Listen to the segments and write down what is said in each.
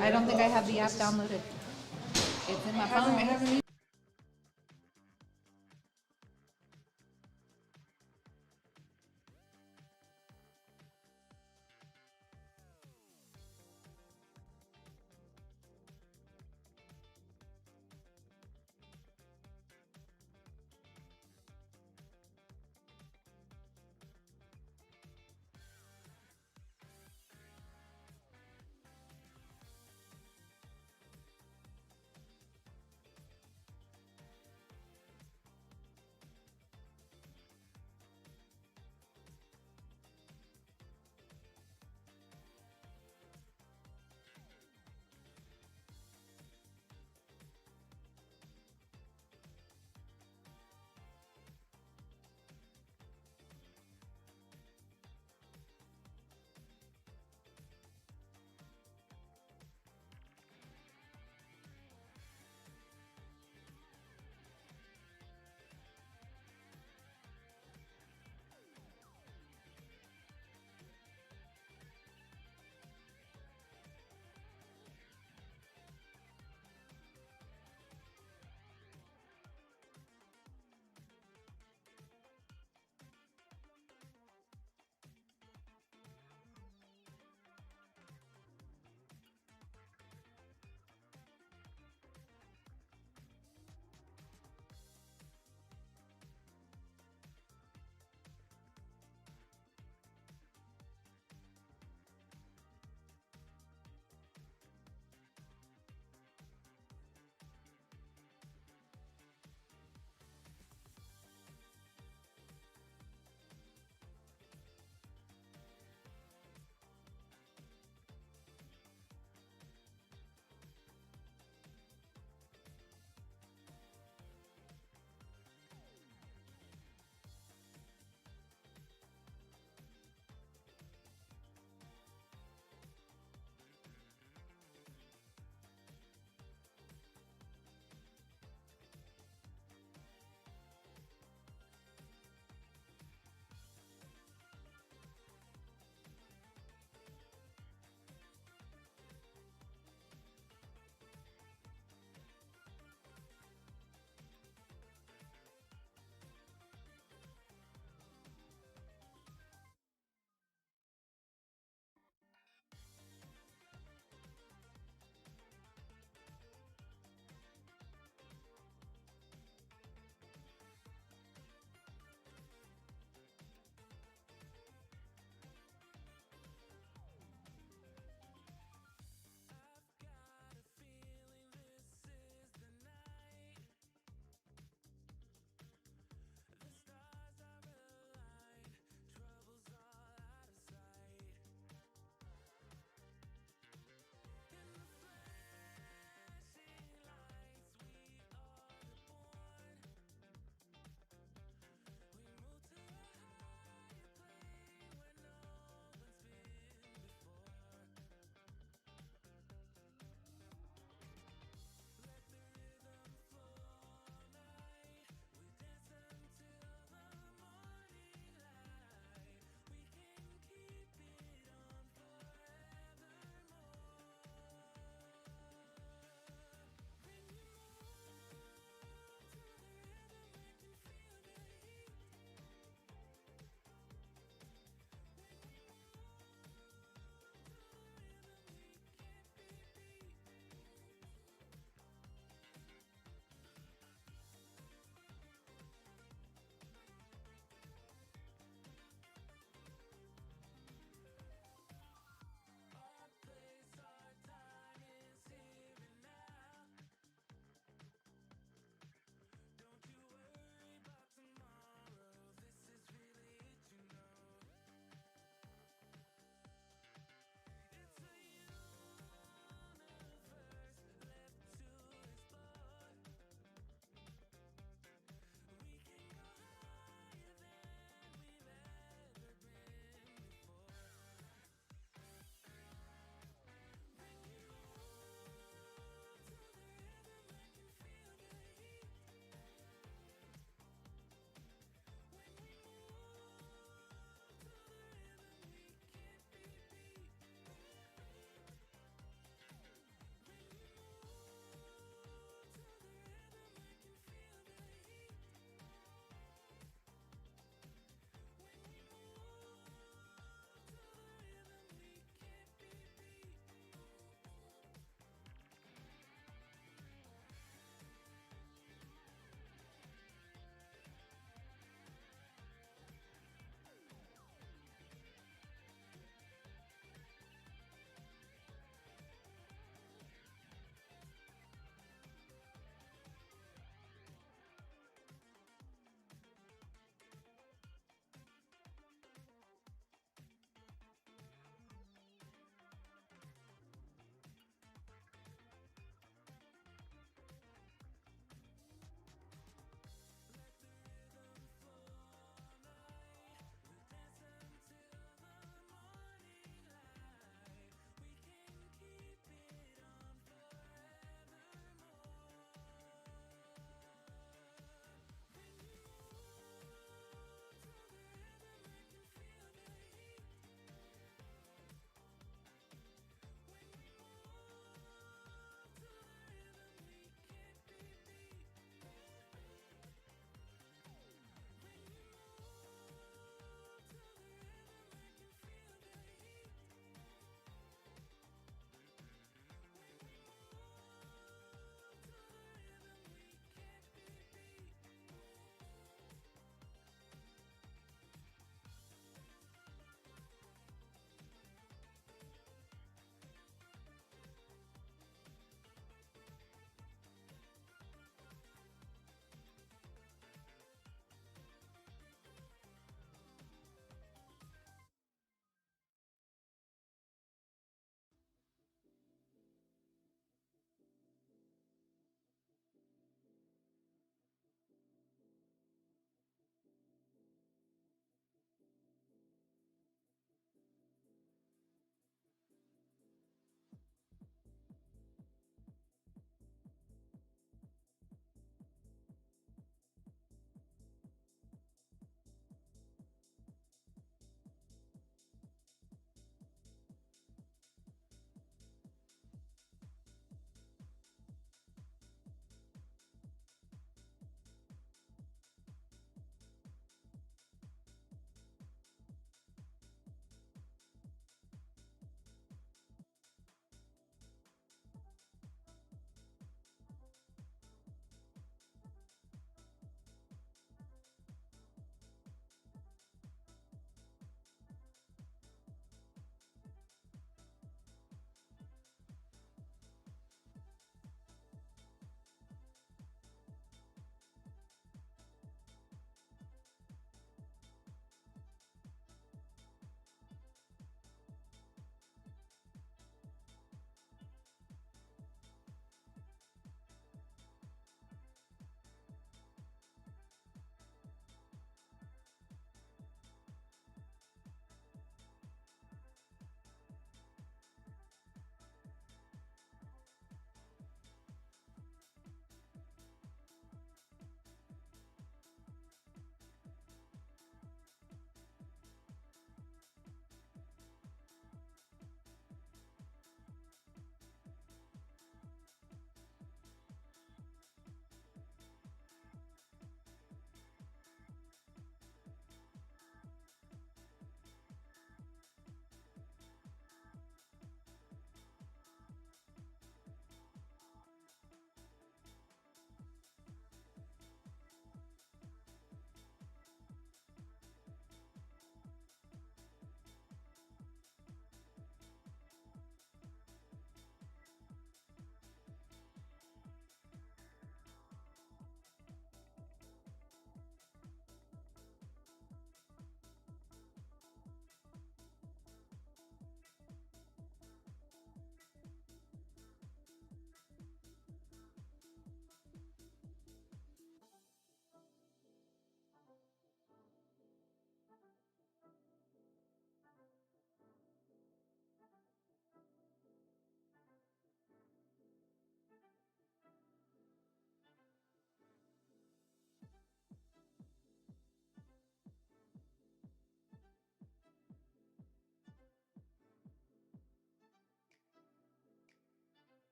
I don't think I have the app downloaded. It's in my phone.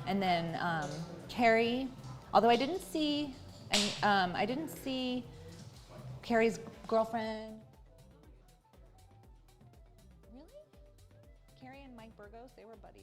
And then Carrie, although I didn't see Carrie's girlfriend. Really? Carrie and Mike Burgos, they were buddies.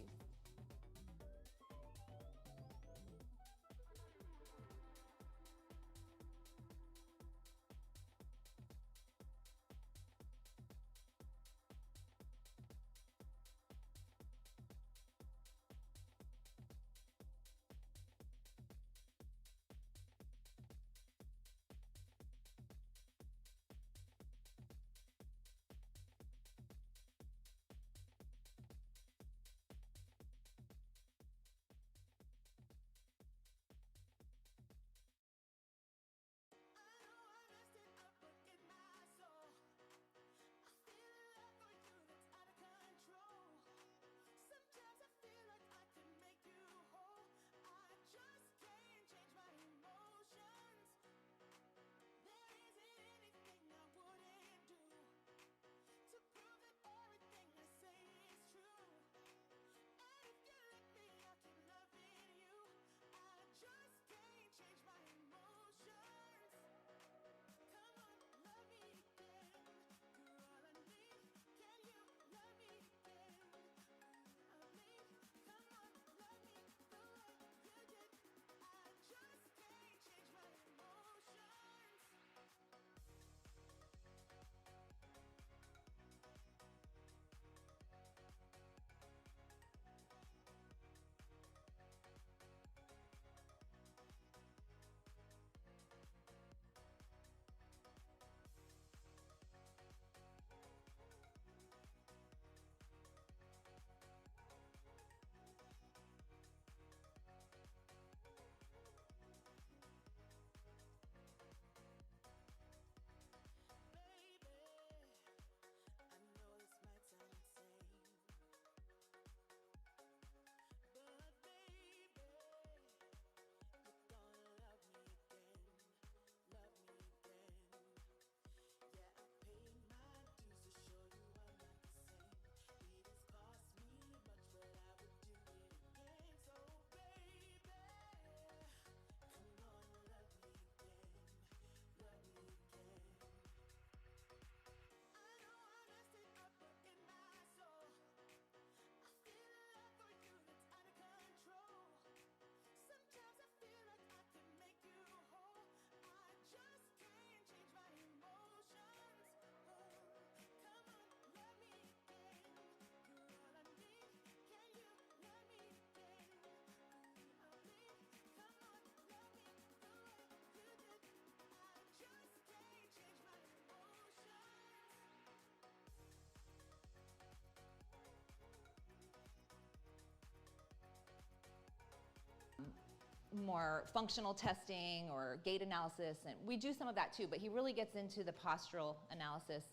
More functional testing or gait analysis, and we do some of that too, but he really gets into the postural analysis,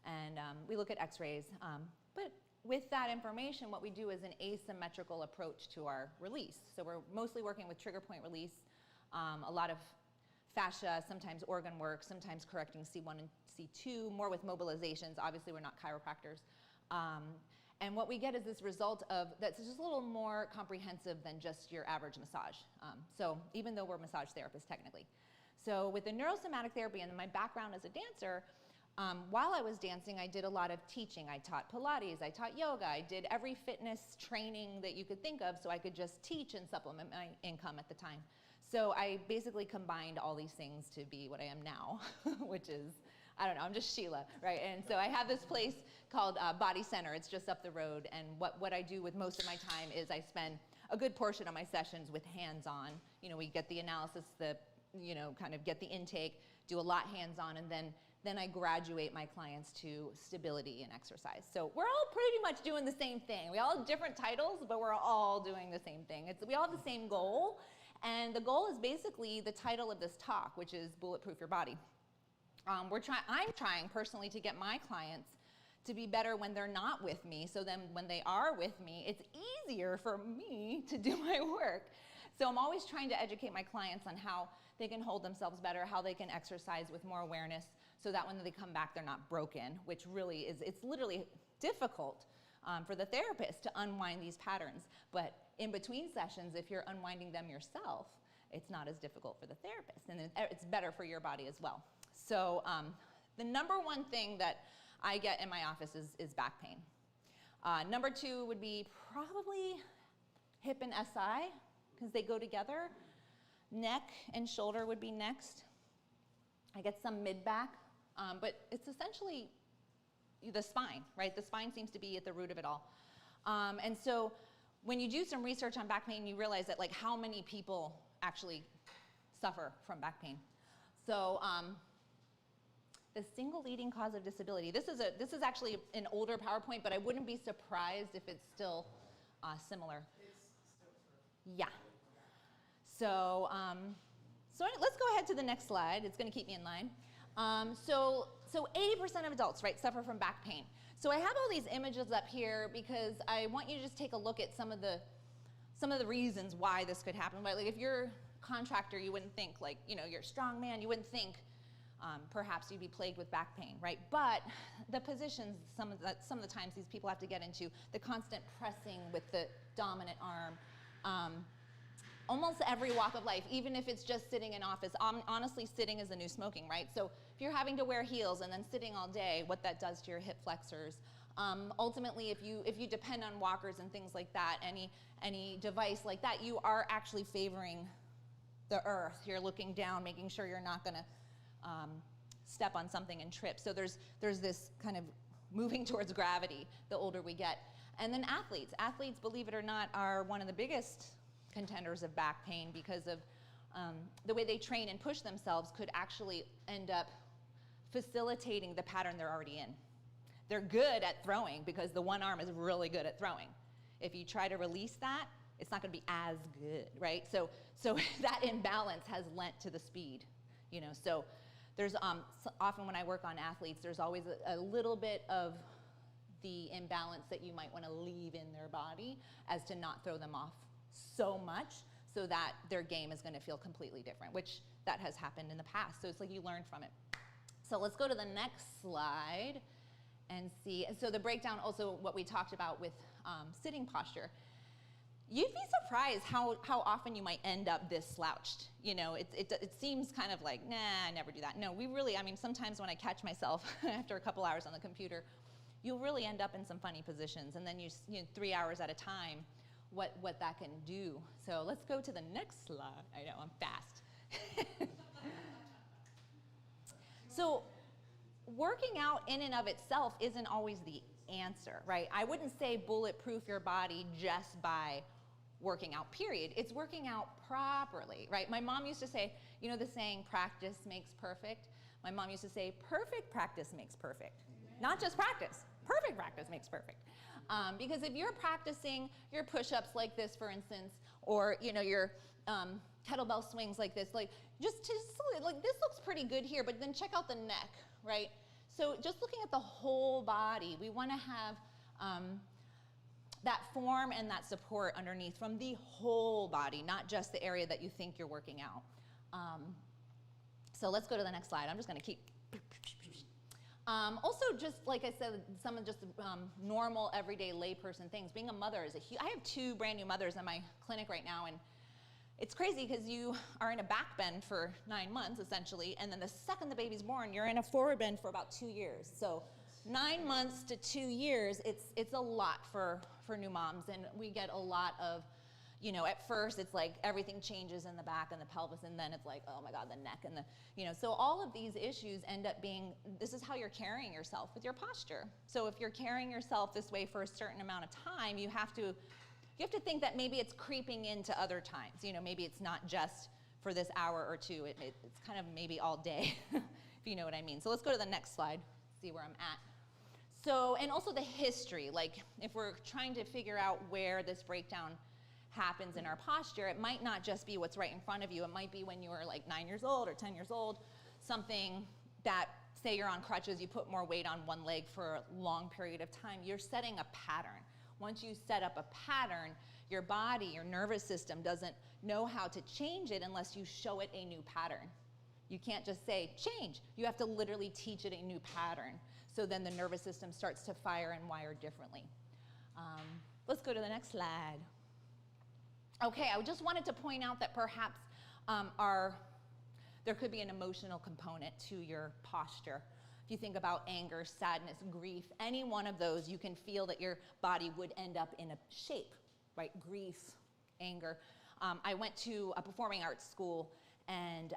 and we look at x-rays. But with that information, what we do is an asymmetrical approach to our release. So we're mostly working with trigger point release, a lot of fascia, sometimes organ work, sometimes correcting C1 and C2, more with mobilizations. Obviously, we're not chiropractors. And what we get is this result of that's just a little more comprehensive than just your average massage. So even though we're massage therapists technically. So with the neurosomatic therapy and my background as a dancer, while I was dancing, I did a lot of teaching. I taught Pilates, I taught yoga, I did every fitness training that you could think of so I could just teach and supplement my income at the time. So I basically combined all these things to be what I am now, which is, I don't know, I'm just Shila, right? And so I have this place called Body Center. It's just up the road. And what I do with most of my time is I spend a good portion of my sessions with hands-on. You know, we get the analysis, kind of get the intake, do a lot hands-on, and then I graduate my clients to stability and exercise. So we're all pretty much doing the same thing. We all have different titles, but we're all doing the same thing. We all have the same goal. And the goal is basically the title of this talk, which is Bulletproof Your Body. I'm trying personally to get my clients to be better when they're not with me, so then when they are with me, it's easier for me to do my work. So I'm always trying to educate my clients on how they can hold themselves better, how they can exercise with more awareness, so that when they come back, they're not broken, which really is, it's literally difficult for the therapist to unwind these patterns. But in between sessions, if you're unwinding them yourself, it's not as difficult for the therapist, and it's better for your body as well. So the number one thing that I get in my office is back pain. Number two would be probably hip and SI, because they go together. Neck and shoulder would be next. I get some mid-back, but it's essentially the spine, right? The spine seems to be at the root of it all. And so when you do some research on back pain, you realize that like how many people actually suffer from back pain. So the single leading cause of disability, this is actually an older PowerPoint, but I wouldn't be surprised if it's still similar. Yeah. So let's go ahead to the next slide. It's going to keep me in line. So 80% of adults, right, suffer from back pain. So I have all these images up here because I want you to just take a look at some of the reasons why this could happen. Right? Like if you're a contractor, you wouldn't think like, you know, you're a strong man, you wouldn't think perhaps you'd be plagued with back pain, right? But the positions, some of the times these people have to get into, the constant pressing with the dominant arm, almost every walk of life, even if it's just sitting in office. Honestly, sitting is the new smoking, right? So if you're having to wear heels and then sitting all day, what that does to your hip flexors. Ultimately, if you depend on walkers and things like that, any device like that, you are actually favoring the earth. You're looking down, making sure you're not gonna step on something and trip. So there's this kind of moving towards gravity the older we get. And then athletes. Athletes, believe it or not, are one of the biggest contenders of back pain because of the way they train and push themselves could actually end up facilitating the pattern they're already in. They're good at throwing because the one arm is really good at throwing. If you try to release that, it's not going to be as good, right? So that imbalance has lent to the speed, you know. So there's often when I work on athletes, there's always a little bit of the imbalance that you might want to leave in their body as to not throw them off so much so that their game is going to feel completely different, which that has happened in the past. So it's like you learn from it. So let's go to the next slide and see. So the breakdown, also what we talked about with sitting posture. You'd be surprised how often you might end up this slouched. You know, it seems kind of like, nah, I never do that. No, we really, I mean, sometimes when I catch myself after a couple hours on the computer, you'll really end up in some funny positions. And then you 3 hours at a time, what that can do. So let's go to the next slide. I know, I'm fast. So working out in and of itself isn't always the answer, right? I wouldn't say bulletproof your body just by working out, period. It's working out properly, right? My mom used to say, you know the saying, practice makes perfect? My mom used to say, perfect practice makes perfect. Not just practice, perfect practice makes perfect. Because if you're practicing your push-ups like this, for instance, or you know your kettlebell swings like this, like just like this looks pretty good here, but then check out the neck, right? So just looking at the whole body, we want to have that form and that support underneath from the whole body, not just the area that you think you're working out. So let's go to the next slide. I'm just going to keep. Also, just like I said, some of just normal, everyday layperson things. Being a mother is I have 2 brand new mothers in my clinic right now, and it's crazy because you are in a back bend for 9 months, essentially, and then the second the baby's born, you're in a forward bend for about 2 years. So 9 months to 2 years, it's a lot for new moms, and we get a lot of, you know, at first it's like everything changes in the back and the pelvis, and then it's like, oh my God, the neck and the, you know, so all of these issues end up being, this is how you're carrying yourself with your posture. So if you're carrying yourself this way for a certain amount of time, you have to think that maybe it's creeping into other times. You know, maybe it's not just for this hour or two, it's kind of maybe all day, if you know what I mean. So let's go to the next slide, see where I'm at. So, and also the history, like if we're trying to figure out where this breakdown happens in our posture, it might not just be what's right in front of you. It might be when you were like 9 years old or 10 years old, something that, say you're on crutches, you put more weight on one leg for a long period of time, you're setting a pattern. Once you set up a pattern, your body, your nervous system doesn't know how to change it unless you show it a new pattern. You can't just say, change. You have to literally teach it a new pattern. So then the nervous system starts to fire and wire differently. Let's go to the next slide. Okay, I just wanted to point out that perhaps there could be an emotional component to your posture. If you think about anger, sadness, grief, any one of those, you can feel that your body would end up in a shape, right? Grief, anger. I went to a performing arts school, and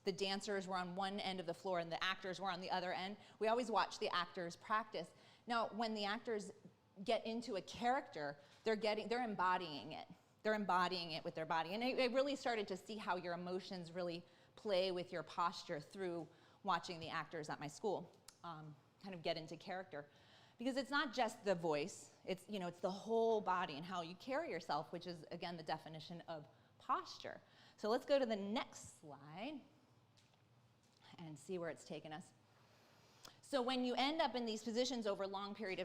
the dancers were on one end of the floor and the actors were on the other end. We always watch the actors practice. Now, when the actors get into a character, they're embodying it. They're embodying it with their body. And I really started to see how your emotions really play with your posture through watching the actors at my school kind of get into character. Because it's not just the voice, it's the whole body and how you carry yourself, which is, again, the definition of posture. So let's go to the next slide and see where it's taken us. So when you end up in these positions over long periods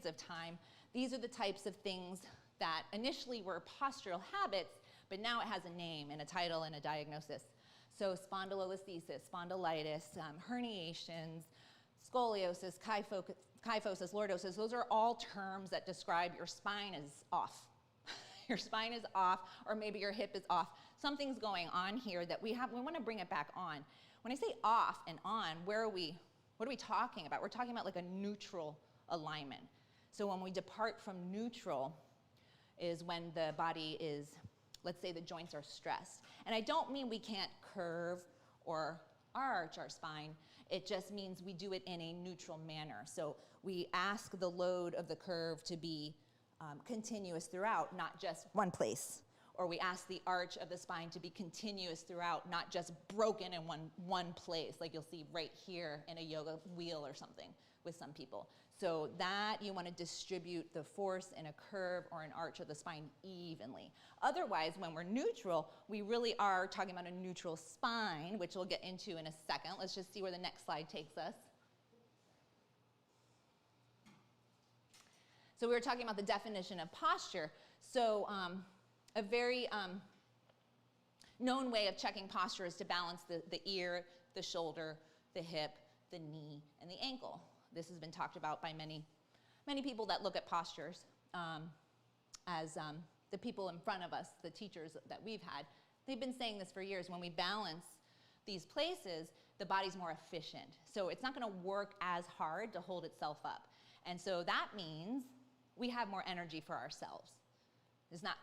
of time, these are the types of things that initially were postural habits, but now it has a name and a title and a diagnosis. So spondylolisthesis, spondylitis, herniations, scoliosis, kyphosis, lordosis, those are all terms that describe your spine is off. Your spine is off, or maybe your hip is off. Something's going on here that we want to bring it back on. When I say off and on, what are we talking about? We're talking about like a neutral alignment. So when we depart from neutral is when the body is, let's say the joints are stressed. And I don't mean we can't curve or arch our spine. It just means we do it in a neutral manner. So we ask the load of the curve to be continuous throughout, not just one place. Or we ask the arch of the spine to be continuous throughout, not just broken in one place, like you'll see right here in a yoga wheel or something with some people. So that you want to distribute the force in a curve or an arch of the spine evenly. Otherwise, when we're neutral, we really are talking about a neutral spine, which we'll get into in a second. Let's just see where the next slide takes us. So we were talking about the definition of posture. So a very known way of checking posture is to balance the ear, the shoulder, the hip, the knee, and the ankle. This has been talked about by many people that look at postures as the people in front of us, the teachers that we've had. They've been saying this for years. When we balance these places, the body's more efficient. So it's not going to work as hard to hold itself up. And so that means we have more energy for ourselves. It's not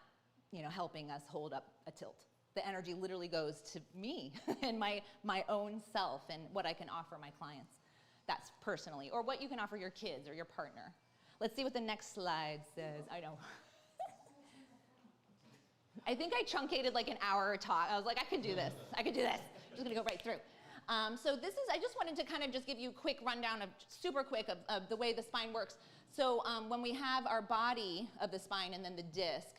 helping us hold up a tilt. The energy literally goes to me and my own self and what I can offer my clients. That's personally, or what you can offer your kids or your partner. Let's see what the next slide says. I know. I think I truncated like an hour talk. I was like, I could do this. I'm just gonna go right through. So I just wanted to kind of just give you a quick rundown super quick of the way the spine works. So when we have our body of the spine and then the disc,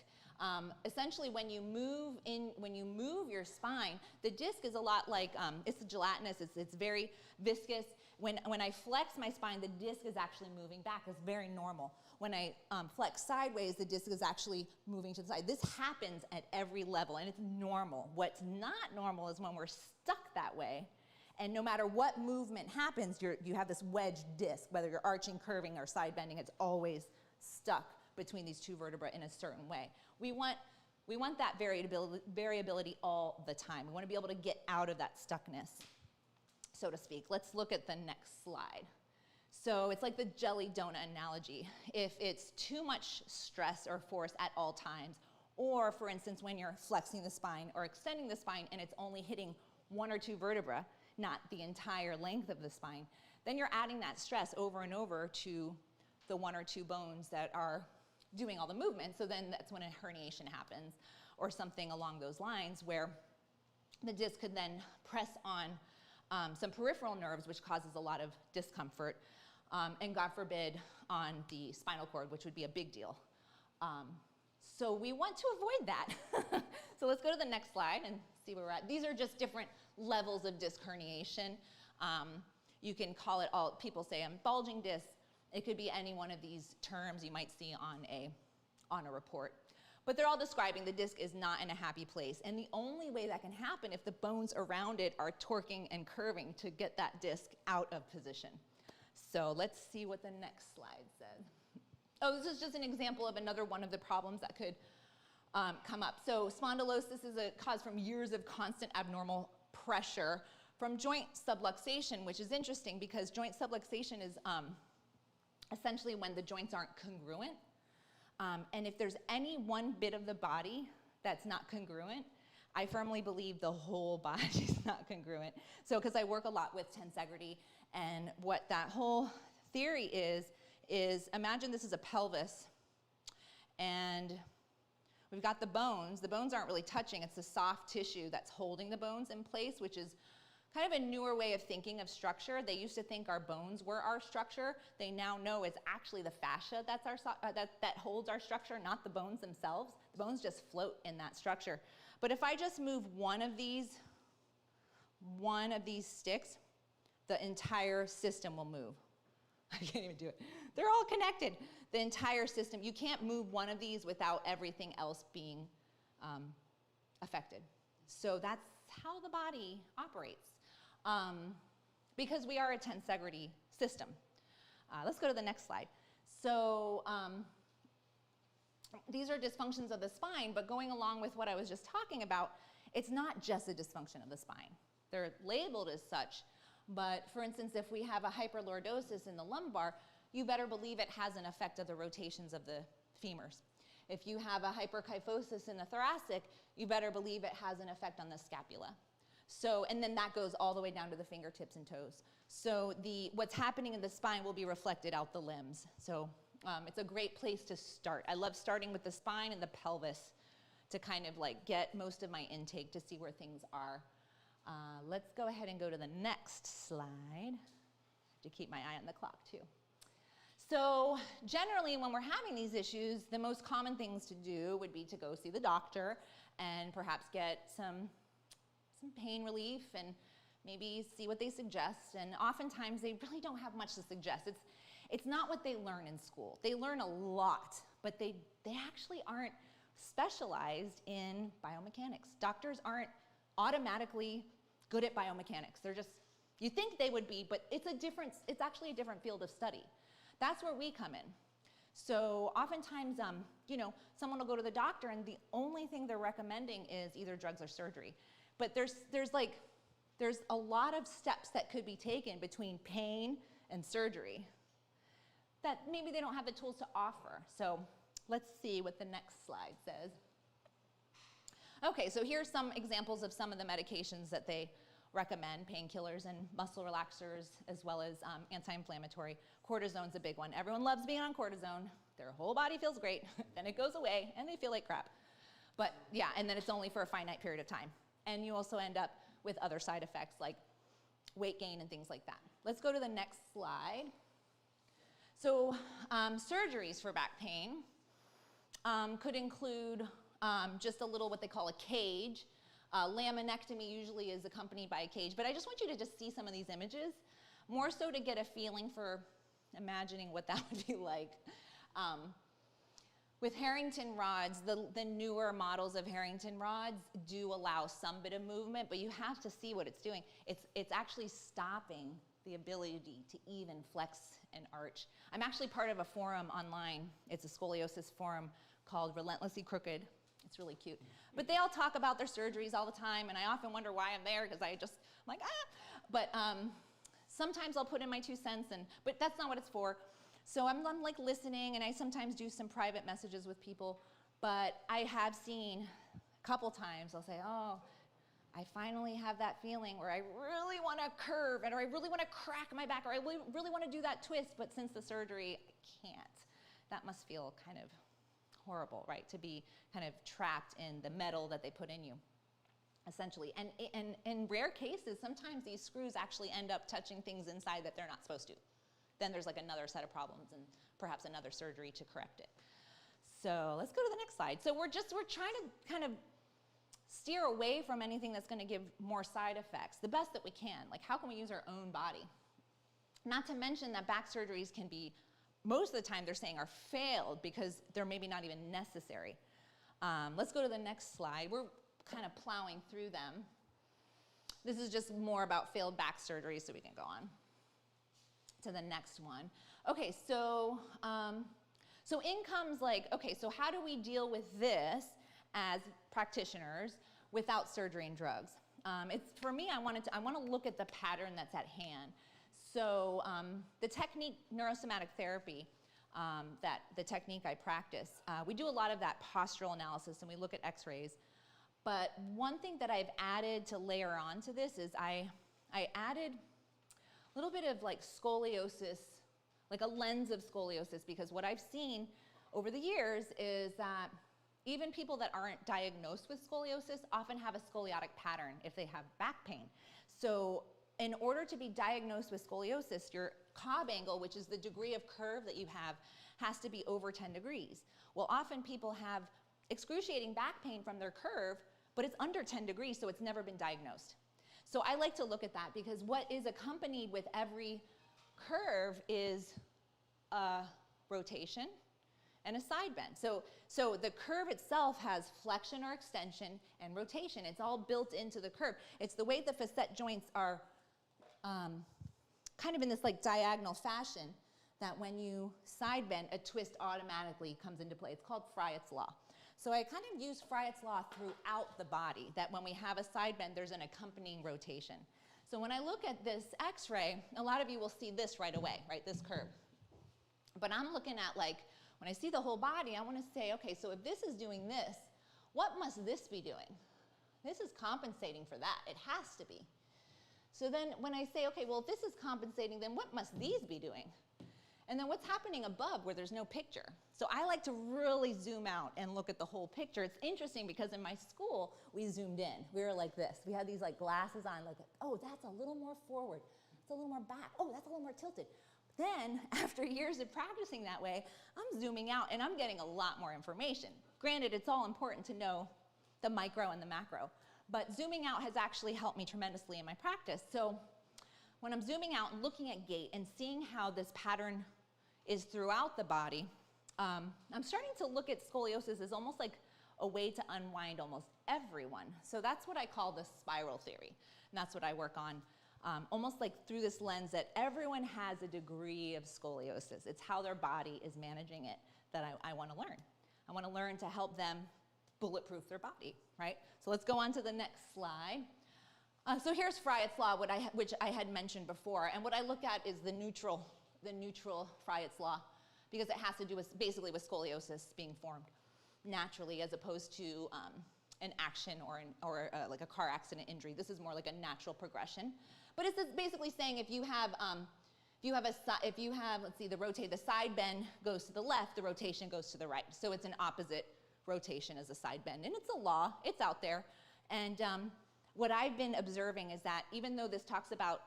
essentially when you move your spine, the disc is a lot like, it's gelatinous, it's very viscous. When I flex my spine, the disc is actually moving back. It's very normal. When I flex sideways, the disc is actually moving to the side. This happens at every level, and it's normal. What's not normal is when we're stuck that way, and no matter what movement happens, you have this wedged disc, whether you're arching, curving, or side bending, it's always stuck between these two vertebrae in a certain way. We want that variability all the time. We want to be able to get out of that stuckness, so to speak. Let's look at the next slide. So it's like the jelly donut analogy. If it's too much stress or force at all times, or for instance, when you're flexing the spine or extending the spine and it's only hitting one or two vertebrae, not the entire length of the spine, then you're adding that stress over and over to the one or two bones that are doing all the movement. So then that's when a herniation happens or something along those lines, where the disc could then press on some peripheral nerves, which causes a lot of discomfort, and God forbid on the spinal cord, which would be a big deal. So we want to avoid that. So let's go to the next slide and see where we're at. These are just different levels of disc herniation. You can call it all, people say bulging disc. It could be any one of these terms you might see on a report. But they're all describing the disc is not in a happy place. And the only way that can happen if the bones around it are torquing and curving to get that disc out of position. So let's see what the next slide says. Oh, this is just an example of another one of the problems that could come up. So spondylosis is a cause from years of constant abnormal pressure from joint subluxation, which is interesting because joint subluxation is essentially when the joints aren't congruent. And if there's any one bit of the body that's not congruent, I firmly believe the whole body is not congruent. So, because I work a lot with tensegrity, and what that whole theory is imagine this is a pelvis, and we've got the bones. The bones aren't really touching. It's the soft tissue that's holding the bones in place, which is kind of a newer way of thinking of structure. They used to think our bones were our structure. They now know it's actually the fascia that's that holds our structure, not the bones themselves. The bones just float in that structure. But if I just move one of these sticks, the entire system will move. I can't even do it. They're all connected. The entire system. You can't move one of these without everything else being affected. So that's how the body operates. Because we are a tensegrity system. Let's go to the next slide. So these are dysfunctions of the spine, but going along with what I was just talking about, it's not just a dysfunction of the spine. They're labeled as such, but for instance, if we have a hyperlordosis in the lumbar, you better believe it has an effect of the rotations of the femurs. If you have a hyperkyphosis in the thoracic, you better believe it has an effect on the scapula. So, and then that goes all the way down to the fingertips and toes. So what's happening in the spine will be reflected out the limbs. So it's a great place to start. I love starting with the spine and the pelvis to kind of like get most of my intake to see where things are. Let's go ahead and go to the next slide to keep my eye on the clock too. So generally when we're having these issues, the most common things to do would be to go see the doctor and perhaps get some pain relief and maybe see what they suggest. And oftentimes they really don't have much to suggest. It's not what they learn in school. They learn a lot, but they actually aren't specialized in biomechanics. Doctors aren't automatically good at biomechanics. They're just, you think they would be, but it's actually a different field of study. That's where we come in. So oftentimes, someone will go to the doctor and the only thing they're recommending is either drugs or surgery. But there's a lot of steps that could be taken between pain and surgery that maybe they don't have the tools to offer. So let's see what the next slide says. Okay, so here's some examples of some of the medications that they recommend, painkillers and muscle relaxers, as well as anti-inflammatory. Cortisone's a big one. Everyone loves being on cortisone. Their whole body feels great, then it goes away, and they feel like crap. But yeah, and then it's only for a finite period of time. And you also end up with other side effects like weight gain and things like that. Let's go to the next slide. So surgeries for back pain could include just a little what they call a cage. Laminectomy usually is accompanied by a cage, but I just want you to just see some of these images, more so to get a feeling for imagining what that would be like. With Harrington rods, the newer models of Harrington rods do allow some bit of movement, but you have to see what it's doing. It's actually stopping the ability to even flex and arch. I'm actually part of a forum online. It's a scoliosis forum called Relentlessly Crooked. It's really cute. But they all talk about their surgeries all the time, and I often wonder why I'm there, because I'm like, ah. But sometimes I'll put in my 2 cents, but that's not what it's for. So I'm like listening, and I sometimes do some private messages with people, but I have seen a couple times, I'll say, oh, I finally have that feeling where I really want to curve, or I really want to crack my back, or I really want to do that twist, but since the surgery, I can't. That must feel kind of horrible, right, to be kind of trapped in the metal that they put in you, essentially. And in rare cases, sometimes these screws actually end up touching things inside that they're not supposed to. Then there's like another set of problems and perhaps another surgery to correct it. So let's go to the next slide. So we're trying to kind of steer away from anything that's going to give more side effects, the best that we can. Like, how can we use our own body? Not to mention that back surgeries can be, most of the time they're saying are failed because they're maybe not even necessary. Let's go to the next slide. We're kind of plowing through them. This is just more about failed back surgery, so we can go on to the next one. Okay, so So in comes like, okay, so how do we deal with this as practitioners without surgery and drugs? For me, I want to look at the pattern that's at hand. So the technique, neurosomatic therapy, the technique I practice, we do a lot of that postural analysis and we look at x-rays. But one thing that I've added to layer on to this is I added a little bit of like scoliosis, like a lens of scoliosis, because what I've seen over the years is that even people that aren't diagnosed with scoliosis often have a scoliotic pattern if they have back pain. So in order to be diagnosed with scoliosis, your Cobb angle, which is the degree of curve that you have, has to be over 10 degrees. Well, often people have excruciating back pain from their curve, but it's under 10 degrees, so it's never been diagnosed. So I like to look at that because what is accompanied with every curve is a rotation and a side bend. So the curve itself has flexion or extension and rotation. It's all built into the curve. It's the way the facet joints are kind of in this like diagonal fashion that when you side bend, a twist automatically comes into play. It's called Friot's law. So I kind of use Friot's law throughout the body, that when we have a side bend, there's an accompanying rotation. So when I look at this x-ray, a lot of you will see this right away, right, this curve. But I'm looking at like, when I see the whole body, I want to say, okay, so if this is doing this, what must this be doing? This is compensating for that. It has to be. So then when I say, okay, well, if this is compensating, then what must these be doing? And then what's happening above where there's no picture? So I like to really zoom out and look at the whole picture. It's interesting because in my school, we zoomed in. We were like this. We had these like glasses on, like, oh, that's a little more forward. It's a little more back. Oh, that's a little more tilted. Then, after years of practicing that way, I'm zooming out and I'm getting a lot more information. Granted, it's all important to know the micro and the macro, but zooming out has actually helped me tremendously in my practice. So when I'm zooming out and looking at gait and seeing how this pattern is throughout the body, I'm starting to look at scoliosis as almost like a way to unwind almost everyone. So that's what I call the spiral theory, and that's what I work on. Almost like through this lens that everyone has a degree of scoliosis. It's how their body is managing it that I want to learn. I want to learn to help them bulletproof their body, right? So let's go on to the next slide. So here's Friot's law, which I had mentioned before, and what I look at is the neutral Friot's law, because it has to do with basically with scoliosis being formed naturally as opposed to an action or like a car accident injury. This is more like a natural progression. But it's basically saying if you have, let's see, the side bend goes to the left, the rotation goes to the right. So it's an opposite rotation as a side bend. And it's a law, it's out there. And what I've been observing is that even though this talks about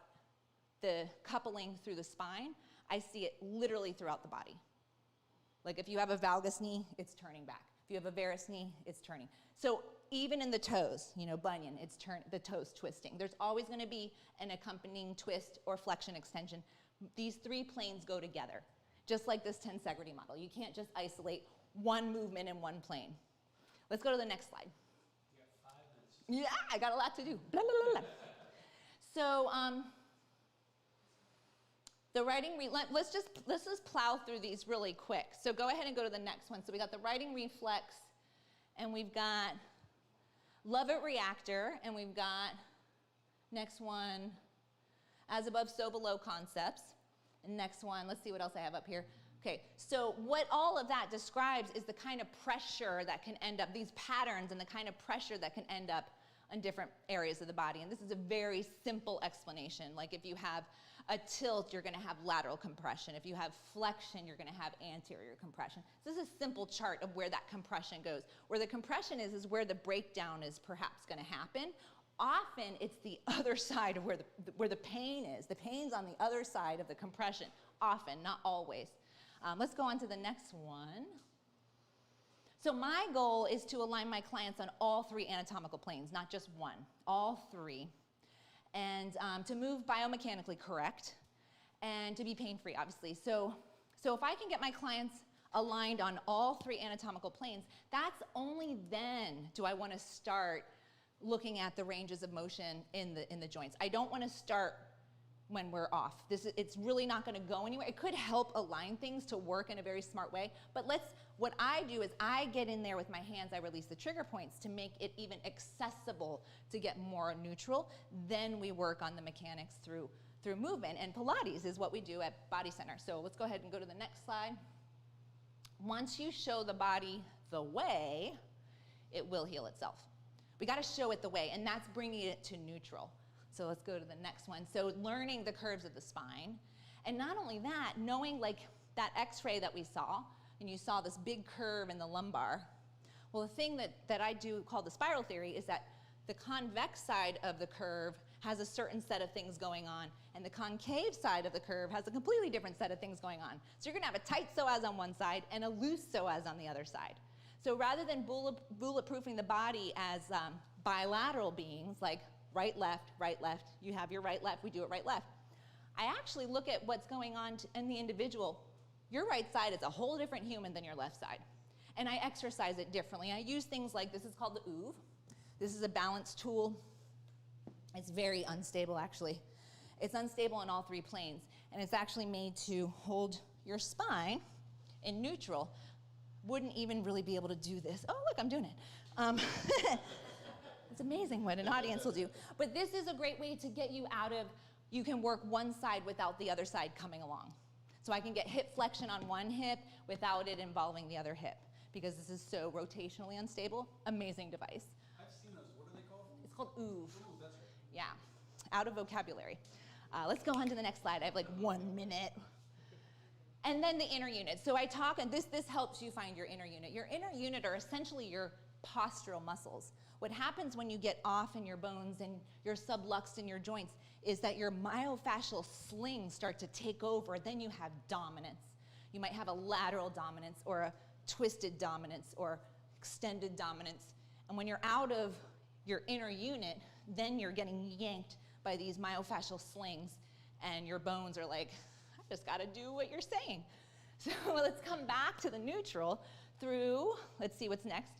the coupling through the spine, I see it literally throughout the body. Like if you have a valgus knee, it's turning back. If you have a varus knee, it's turning. So even in the toes, bunion, the toes twisting. There's always going to be an accompanying twist or flexion extension. These three planes go together, just like this tensegrity model. You can't just isolate one movement in one plane. Let's go to the next slide. You got 5 minutes. Yeah, I got a lot to do. Blah, blah, blah, blah. So the writing, let's just plow through these really quick. So go ahead and go to the next one. So we got the writing reflex, and we've got Lovett reactor, and we've got, next one, as above, so below concepts. And next one, let's see what else I have up here. Okay, so what all of that describes is the kind of pressure that can end up, these patterns and the kind of pressure that can end up in different areas of the body. And this is a very simple explanation. Like if you have a tilt, you're going to have lateral compression. If you have flexion, you're going to have anterior compression. So this is a simple chart of where that compression goes. Where the compression is where the breakdown is perhaps going to happen. Often it's the other side of where the pain is. The pain's on the other side of the compression. Often, not always. Let's go on to the next one. So my goal is to align my clients on all three anatomical planes, not just one, all three. And to move biomechanically correct and to be pain-free, obviously. So if I can get my clients aligned on all three anatomical planes, that's only then do I want to start looking at the ranges of motion in the joints. I don't want to start when we're off. It's really not going to go anywhere. It could help align things to work in a very smart way, but what I do is I get in there with my hands, I release the trigger points to make it even accessible to get more neutral. Then we work on the mechanics through movement, and Pilates is what we do at Body Center. So let's go ahead and go to the next slide. Once you show the body the way, it will heal itself. We got to show it the way, and that's bringing it to neutral. So let's go to the next one. So learning the curves of the spine. And not only that, knowing like that x-ray that we saw, and you saw this big curve in the lumbar. Well, the thing that I do called the spiral theory is that the convex side of the curve has a certain set of things going on, and the concave side of the curve has a completely different set of things going on. So you're gonna have a tight psoas on one side and a loose psoas on the other side. So rather than bulletproofing the body as bilateral beings, like right, left, you have your right, left, we do it right, left. I actually look at what's going on in the individual. Your right side is a whole different human than your left side. And I exercise it differently. I use things like, this is called the oov. This is a balance tool. It's very unstable, actually. It's unstable on all three planes. And it's actually made to hold your spine in neutral. Wouldn't even really be able to do this. Oh, look, I'm doing it. It's amazing what an audience will do. But this is a great way to get you out of, you can work one side without the other side coming along. So I can get hip flexion on one hip without it involving the other hip, because this is so rotationally unstable. Amazing device. I've seen those. What are they called? It's called oov. Ooh, that's right. Yeah, out of vocabulary. Let's go on to the next slide. I have like 1 minute. And then the inner unit. So I talk, and this helps you find your inner unit. Your inner unit are essentially your postural muscles. What happens when you get off in your bones and you're subluxed in your joints is that your myofascial slings start to take over. Then you have dominance. You might have a lateral dominance or a twisted dominance or extended dominance. And when you're out of your inner unit, then you're getting yanked by these myofascial slings, and your bones are like, I just got to do what you're saying. So let's come back to the neutral through, let's see what's next.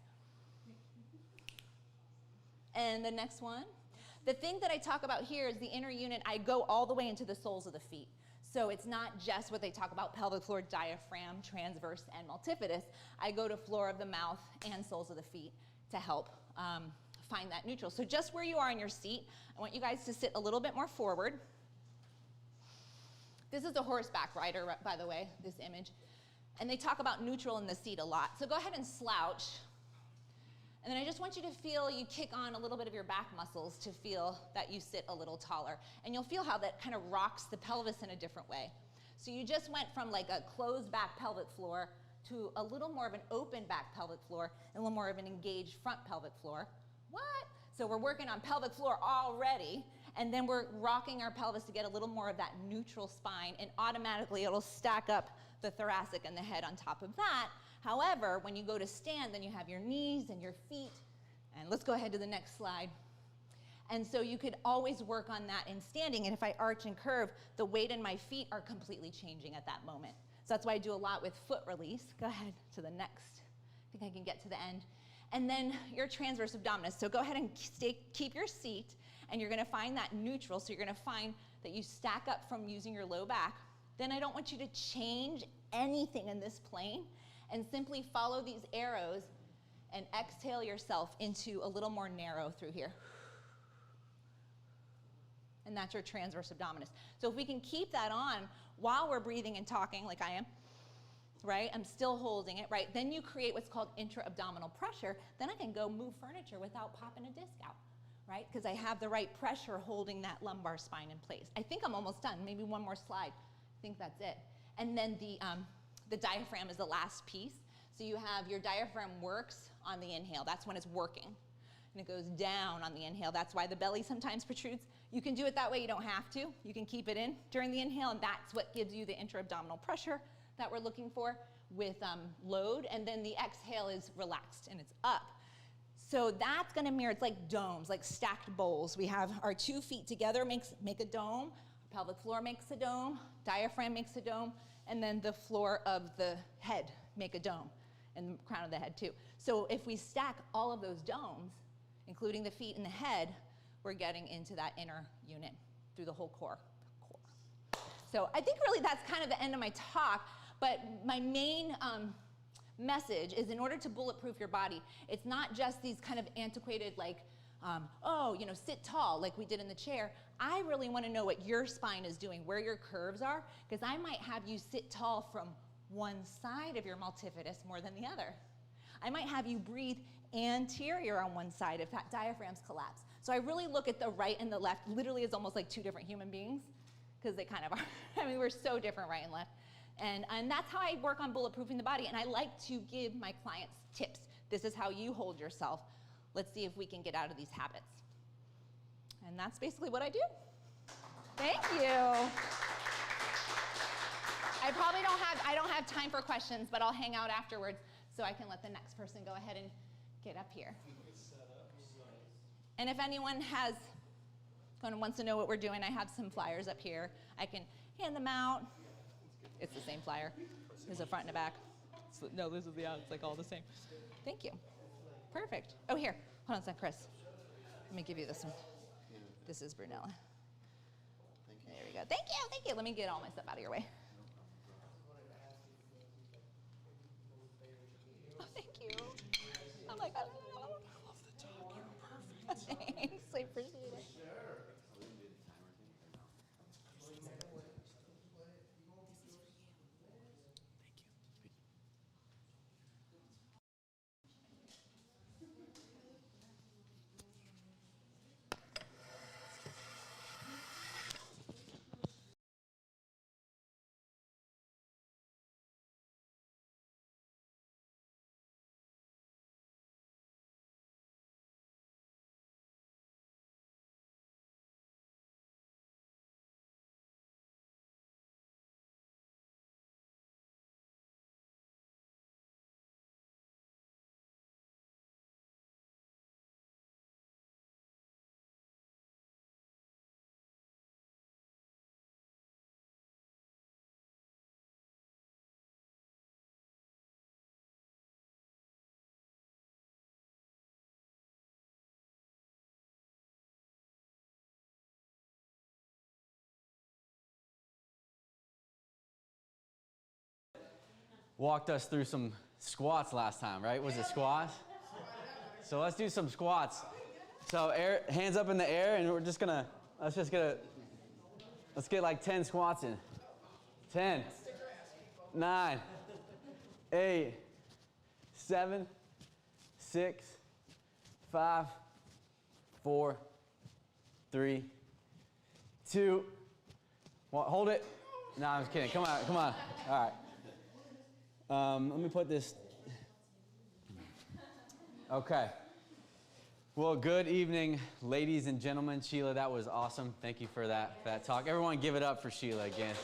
And the next one. The thing that I talk about here is the inner unit. I go all the way into the soles of the feet. So it's not just what they talk about, pelvic floor, diaphragm, transverse, and multifidus. I go to floor of the mouth and soles of the feet to help find that neutral. So just where you are in your seat, I want you guys to sit a little bit more forward. This is a horseback rider, by the way, this image. And they talk about neutral in the seat a lot. So go ahead and slouch. And then I just want you to feel you kick on a little bit of your back muscles to feel that you sit a little taller. And you'll feel how that kind of rocks the pelvis in a different way. So you just went from like a closed back pelvic floor to a little more of an open back pelvic floor and a little more of an engaged front pelvic floor. What? So we're working on pelvic floor already, and then we're rocking our pelvis to get a little more of that neutral spine, and automatically it'll stack up the thoracic and the head on top of that. However, when you go to stand, then you have your knees and your feet. And let's go ahead to the next slide. And so you could always work on that in standing. And if I arch and curve, the weight in my feet are completely changing at that moment. So that's why I do a lot with foot release. Go ahead to the next. I think I can get to the end. And then your transverse abdominis. So go ahead and keep your seat, and you're gonna find that neutral. So you're gonna find that you stack up from using your low back. Then I don't want you to change anything in this plane, and simply follow these arrows and exhale yourself into a little more narrow through here. And that's your transverse abdominis. So if we can keep that on while we're breathing and talking like I am, right? I'm still holding it, right? Then you create what's called intra-abdominal pressure. Then I can go move furniture without popping a disc out, right? Because I have the right pressure holding that lumbar spine in place. I think I'm almost done. Maybe one more slide. I think that's it. And then the diaphragm is the last piece. So you have your diaphragm works on the inhale. That's when it's working. And it goes down on the inhale. That's why the belly sometimes protrudes. You can do it that way. You don't have to. You can keep it in during the inhale, and that's what gives you the intra-abdominal pressure that we're looking for with load. And then the exhale is relaxed, and it's up. So that's going to mirror, it's like domes, like stacked bowls. We have our 2 feet together make a dome. Pelvic floor makes a dome. Diaphragm makes a dome. And then the floor of the head make a dome, and the crown of the head too. So if we stack all of those domes, including the feet and the head, we're getting into that inner unit through the whole core. So I think really that's kind of the end of my talk, but my main message is in order to bulletproof your body, it's not just these kind of antiquated like, sit tall like we did in the chair. I really want to know what your spine is doing, where your curves are, because I might have you sit tall from one side of your multifidus more than the other. I might have you breathe anterior on one side if that diaphragm's collapsed. So I really look at the right and the left literally as almost like two different human beings, because they kind of are. I mean, we're so different right and left. And that's how I work on bulletproofing the body. And I like to give my clients tips. This is how you hold yourself. Let's see if we can get out of these habits. And that's basically what I do. Thank you. I don't have time for questions, but I'll hang out afterwards so I can let the next person go ahead and get up here. And if anyone wants to know what we're doing, I have some flyers up here. I can hand them out. It's the same flyer. There's a front and a back. No, this is it's like all the same. Thank you. Perfect. Oh, here. Hold on a second, Chris. Let me give you this one. This is Brunella. There we go. Thank you. Let me get all my stuff out of your way. Oh, thank you. Oh my God. I love the talk. You're perfect. Thanks. I appreciate it. Walked us through some squats last time, right? Was it squats? So let's do some squats. So hands up in the air, and let's get like 10 squats in. 10, 9, 8, 7, 6, 5, 4, 3, 2, 1. Hold it. No, I'm just kidding. Come on. All right. Let me put this. Okay. Well, good evening, ladies and gentlemen. Shila, that was awesome. Thank you for that talk. Everyone give it up for Shila again.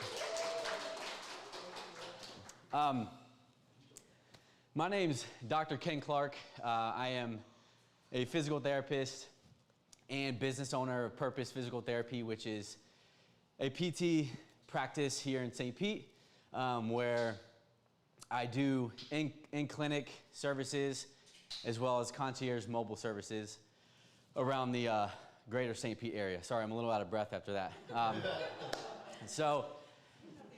My name's Dr. Ken Clark. I am a physical therapist and business owner of Purpose Physical Therapy, which is a PT practice here in St. Pete, where I do in-clinic services as well as concierge mobile services around the greater St. Pete area. Sorry, I'm a little out of breath after that. So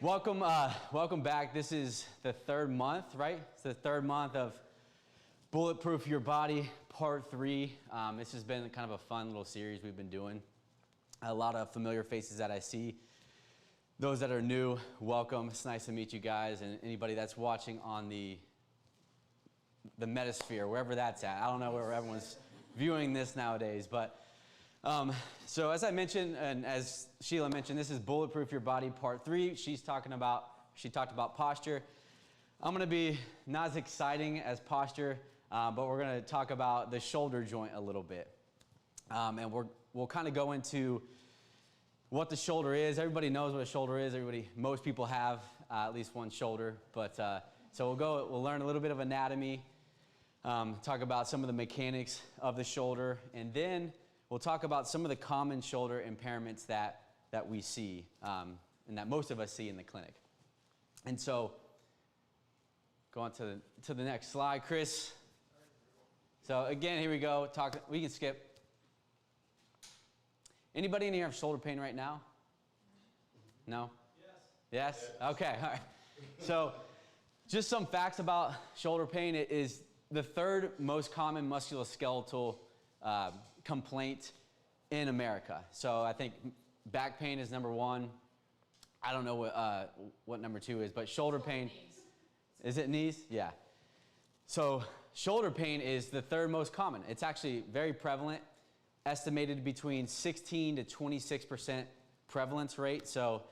welcome back. This is the third month, right? It's the third month of Bulletproof Your Body, Part 3. This has been kind of a fun little series we've been doing. A lot of familiar faces that I see. Those that are new, welcome. It's nice to meet you guys, and anybody that's watching on the Metasphere, wherever that's at. I don't know where everyone's viewing this nowadays, but so as I mentioned, and as Shila mentioned, this is Bulletproof Your Body Part 3. She talked about posture. I'm going to be not as exciting as posture, but we're going to talk about the shoulder joint a little bit, and we'll kind of go into what the shoulder is. Everybody knows what a shoulder is. Most people have at least one shoulder. But so we'll learn a little bit of anatomy, talk about some of the mechanics of the shoulder, and then we'll talk about some of the common shoulder impairments that we see and that most of us see in the clinic. And so, go on to the next slide, Chris. So again, here we go. We can skip. Anybody in here have shoulder pain right now? No? Yes. Yes? Okay, all right. So just some facts about shoulder pain. It is the third most common musculoskeletal complaint in America. So I think back pain is number one. I don't know what number two is, but shoulder pain. Is it knees? Yeah. So shoulder pain is the third most common. It's actually very prevalent, estimated between 16 to 26% prevalence rate. So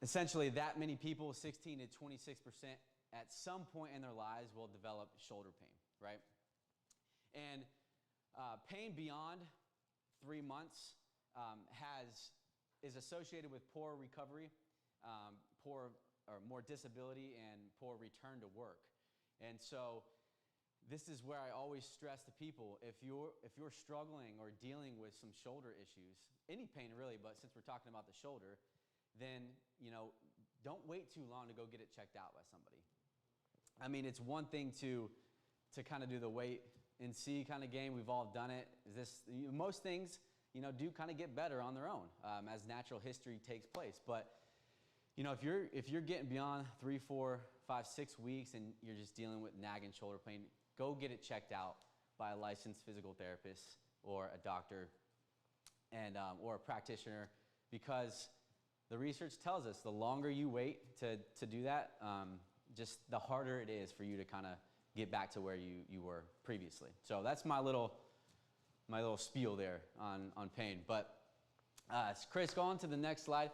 essentially that many people, 16 to 26%, at some point in their lives will develop shoulder pain, right? And pain beyond 3 months is associated with poor recovery, more disability, and poor return to work. And so this is where I always stress to people, if you're struggling or dealing with some shoulder issues, any pain really, but since we're talking about the shoulder, then don't wait too long to go get it checked out by somebody. I mean, it's one thing to kind of do the wait and see kind of game. We've all done it. Most things do kind of get better on their own as natural history takes place. But if you're getting beyond 3, 4, 5, 6 weeks and you're just dealing with nagging shoulder pain, go get it checked out by a licensed physical therapist or a doctor and or a practitioner, because the research tells us the longer you wait to do that, just the harder it is for you to kind of get back to where you were previously. So that's my little spiel there on pain. But Chris, go on to the next slide.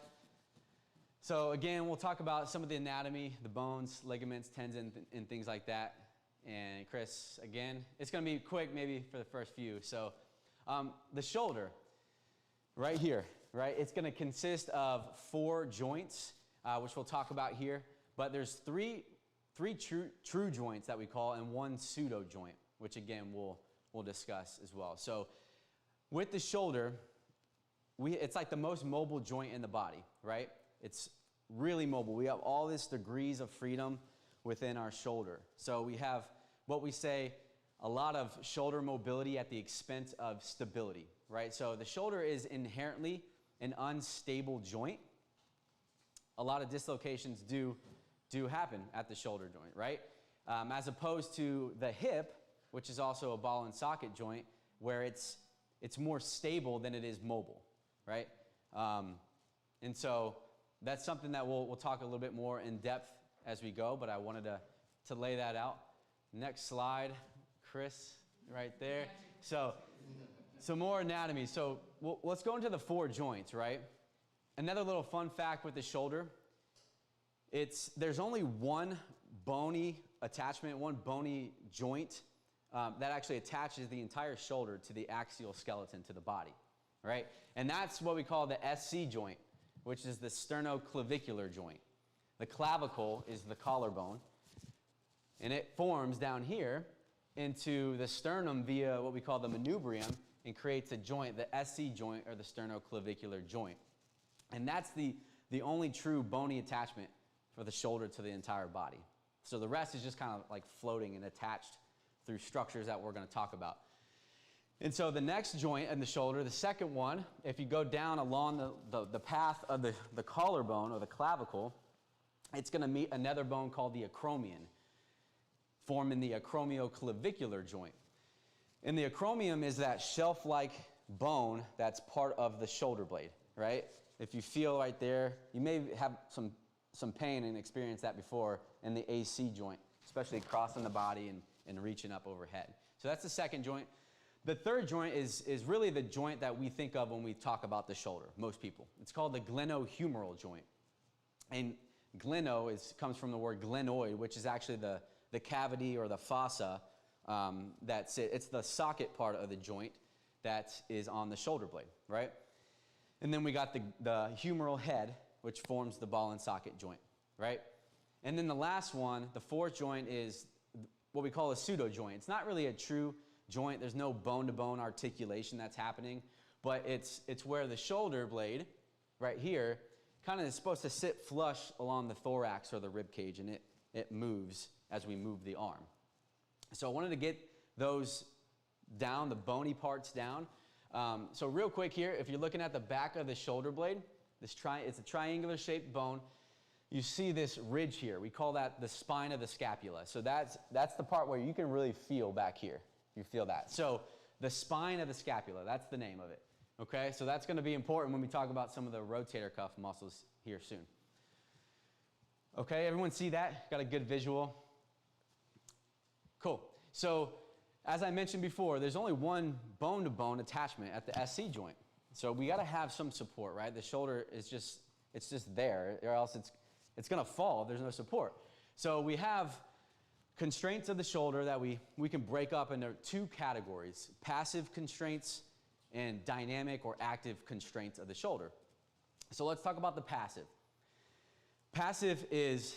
So again, we'll talk about some of the anatomy, the bones, ligaments, tendons, and things like that. And Chris, again, it's going to be quick maybe for the first few. So the shoulder, right here, right? It's going to consist of 4 joints, which we'll talk about here. But there's three true joints that we call, and 1 pseudo joint, which again we'll discuss as well. So with the shoulder, it's like the most mobile joint in the body, right? It's really mobile. We have all these degrees of freedom within our shoulder. So we have what we say a lot of shoulder mobility at the expense of stability, right? So the shoulder is inherently an unstable joint. A lot of dislocations do happen at the shoulder joint, right? As opposed to the hip, which is also a ball and socket joint, where it's more stable than it is mobile, right? And so that's something that we'll talk a little bit more in depth as we go, but I wanted to lay that out. Next slide, Chris, right there. So more anatomy. So let's go into the 4 joints, right? Another little fun fact with the shoulder, there's only one bony attachment, one bony joint that actually attaches the entire shoulder to the axial skeleton, to the body, right? And that's what we call the SC joint, which is the sternoclavicular joint. The clavicle is the collarbone, and it forms down here into the sternum via what we call the manubrium and creates a joint, the SC joint, or the sternoclavicular joint. And that's the only true bony attachment for the shoulder to the entire body. So the rest is just kind of like floating and attached through structures that we're going to talk about. And so the next joint in the shoulder, the second one, if you go down along the path of the collarbone or the clavicle, it's going to meet another bone called the acromion, forming the acromioclavicular joint. And the acromion is that shelf-like bone that's part of the shoulder blade, right? If you feel right there, you may have some pain and experience that before in the AC joint, especially crossing the body and reaching up overhead. So that's the second joint. The third joint is really the joint that we think of when we talk about the shoulder, most people. It's called the glenohumeral joint. And gleno comes from the word glenoid, which is actually the cavity or the fossa it's the socket part of the joint that is on the shoulder blade, right? And then we got the humeral head, which forms the ball and socket joint, right? And then the last one, the fourth joint, is what we call a pseudo joint. It's not really a true joint. There's no bone-to-bone articulation that's happening, but it's where the shoulder blade, right here, kind of is supposed to sit flush along the thorax or the rib cage, and it moves as we move the arm. So I wanted to get those down, the bony parts down. So real quick here, if you're looking at the back of the shoulder blade, It's a triangular shaped bone. You see this ridge here. We call that the spine of the scapula. So that's the part where you can really feel back here. You feel that. So the spine of the scapula, that's the name of it. Okay, so that's going to be important when we talk about some of the rotator cuff muscles here soon. Okay, everyone see that? Got a good visual? Cool. So as I mentioned before, there's only one bone-to-bone attachment at the SC joint. So we got to have some support, right? The shoulder is just there, or else it's going to fall if there's no support. So we have constraints of the shoulder that we can break up into two categories: passive constraints and dynamic or active constraints of the shoulder. So let's talk about the passive. Passive is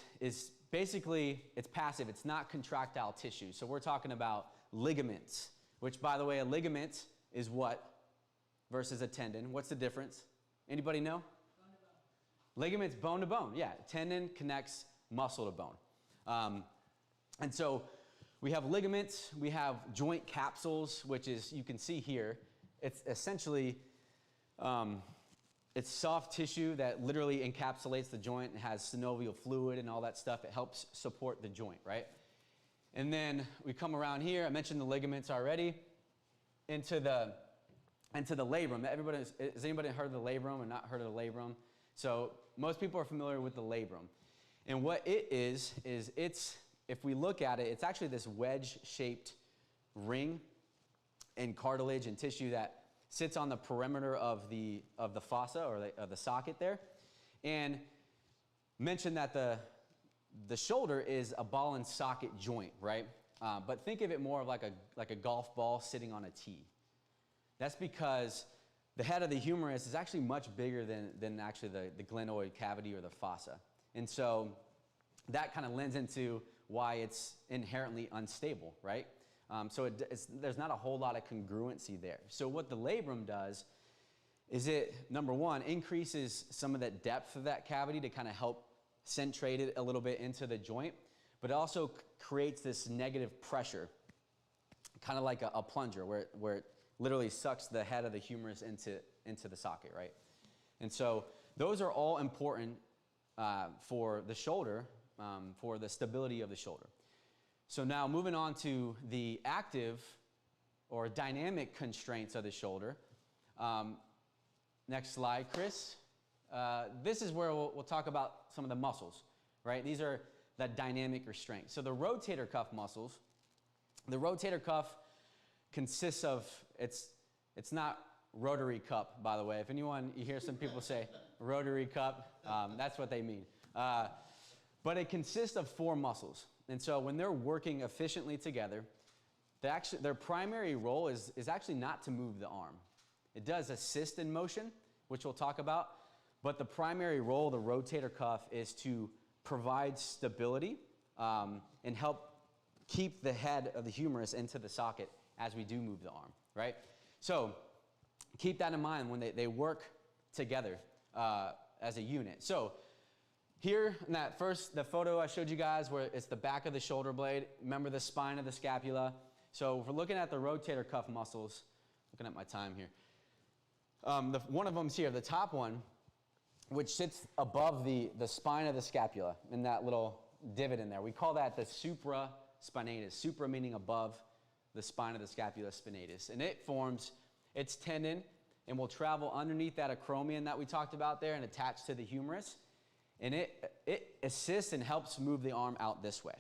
basically, it's passive. It's not contractile tissue. So we're talking about ligaments, which, by the way, a ligament is what versus a tendon? What's the difference? Anybody know? Bone to bone. Ligaments, bone to bone. Yeah, tendon connects muscle to bone. And so we have ligaments, we have joint capsules, which is, you can see here, it's essentially, it's soft tissue that literally encapsulates the joint and has synovial fluid and all that stuff. It helps support the joint, right? And then we come around here, I mentioned the ligaments already, into the labrum. Has anybody heard of the labrum or not heard of the labrum? So most people are familiar with the labrum. And what it is it's, if we look at it, it's actually this wedge-shaped ring and cartilage and tissue that sits on the perimeter of the fossa or the socket there. And mentioned that the shoulder is a ball and socket joint, right? But think of it more of like a golf ball sitting on a tee. That's because the head of the humerus is actually much bigger than actually the glenoid cavity or the fossa. And so that kind of lends into why it's inherently unstable, right? So there's not a whole lot of congruency there. So what the labrum does is it, number one, increases some of that depth of that cavity to kind of help centrate it a little bit into the joint, but it also creates this negative pressure, kind of like a plunger where it literally sucks the head of the humerus into the socket, right? And so those are all important for the shoulder, for the stability of the shoulder. So now moving on to the active or dynamic constraints of the shoulder. Next slide, Chris. This is where we'll talk about some of the muscles, right? These are the dynamic restraints. So the rotator cuff muscles, the rotator cuff consists of, it's not rotary cup, by the way. If anyone, you hear some people say rotary cup, that's what they mean. But it consists of 4 muscles. And so when they're working efficiently together, their primary role is actually not to move the arm. It does assist in motion, which we'll talk about, but the primary role of the rotator cuff is to provide stability and help keep the head of the humerus into the socket as we do move the arm, right? So keep that in mind when they work together as a unit. So here in the photo I showed you guys where it's the back of the shoulder blade, remember the spine of the scapula. So if we're looking at the rotator cuff muscles, looking at my time here, one of them's here, the top one, which sits above the spine of the scapula in that little divot in there. We call that the supraspinatus, supra meaning above the spine of the scapula, spinatus. And it forms its tendon and will travel underneath that acromion that we talked about there and attach to the humerus. And it assists and helps move the arm out this way,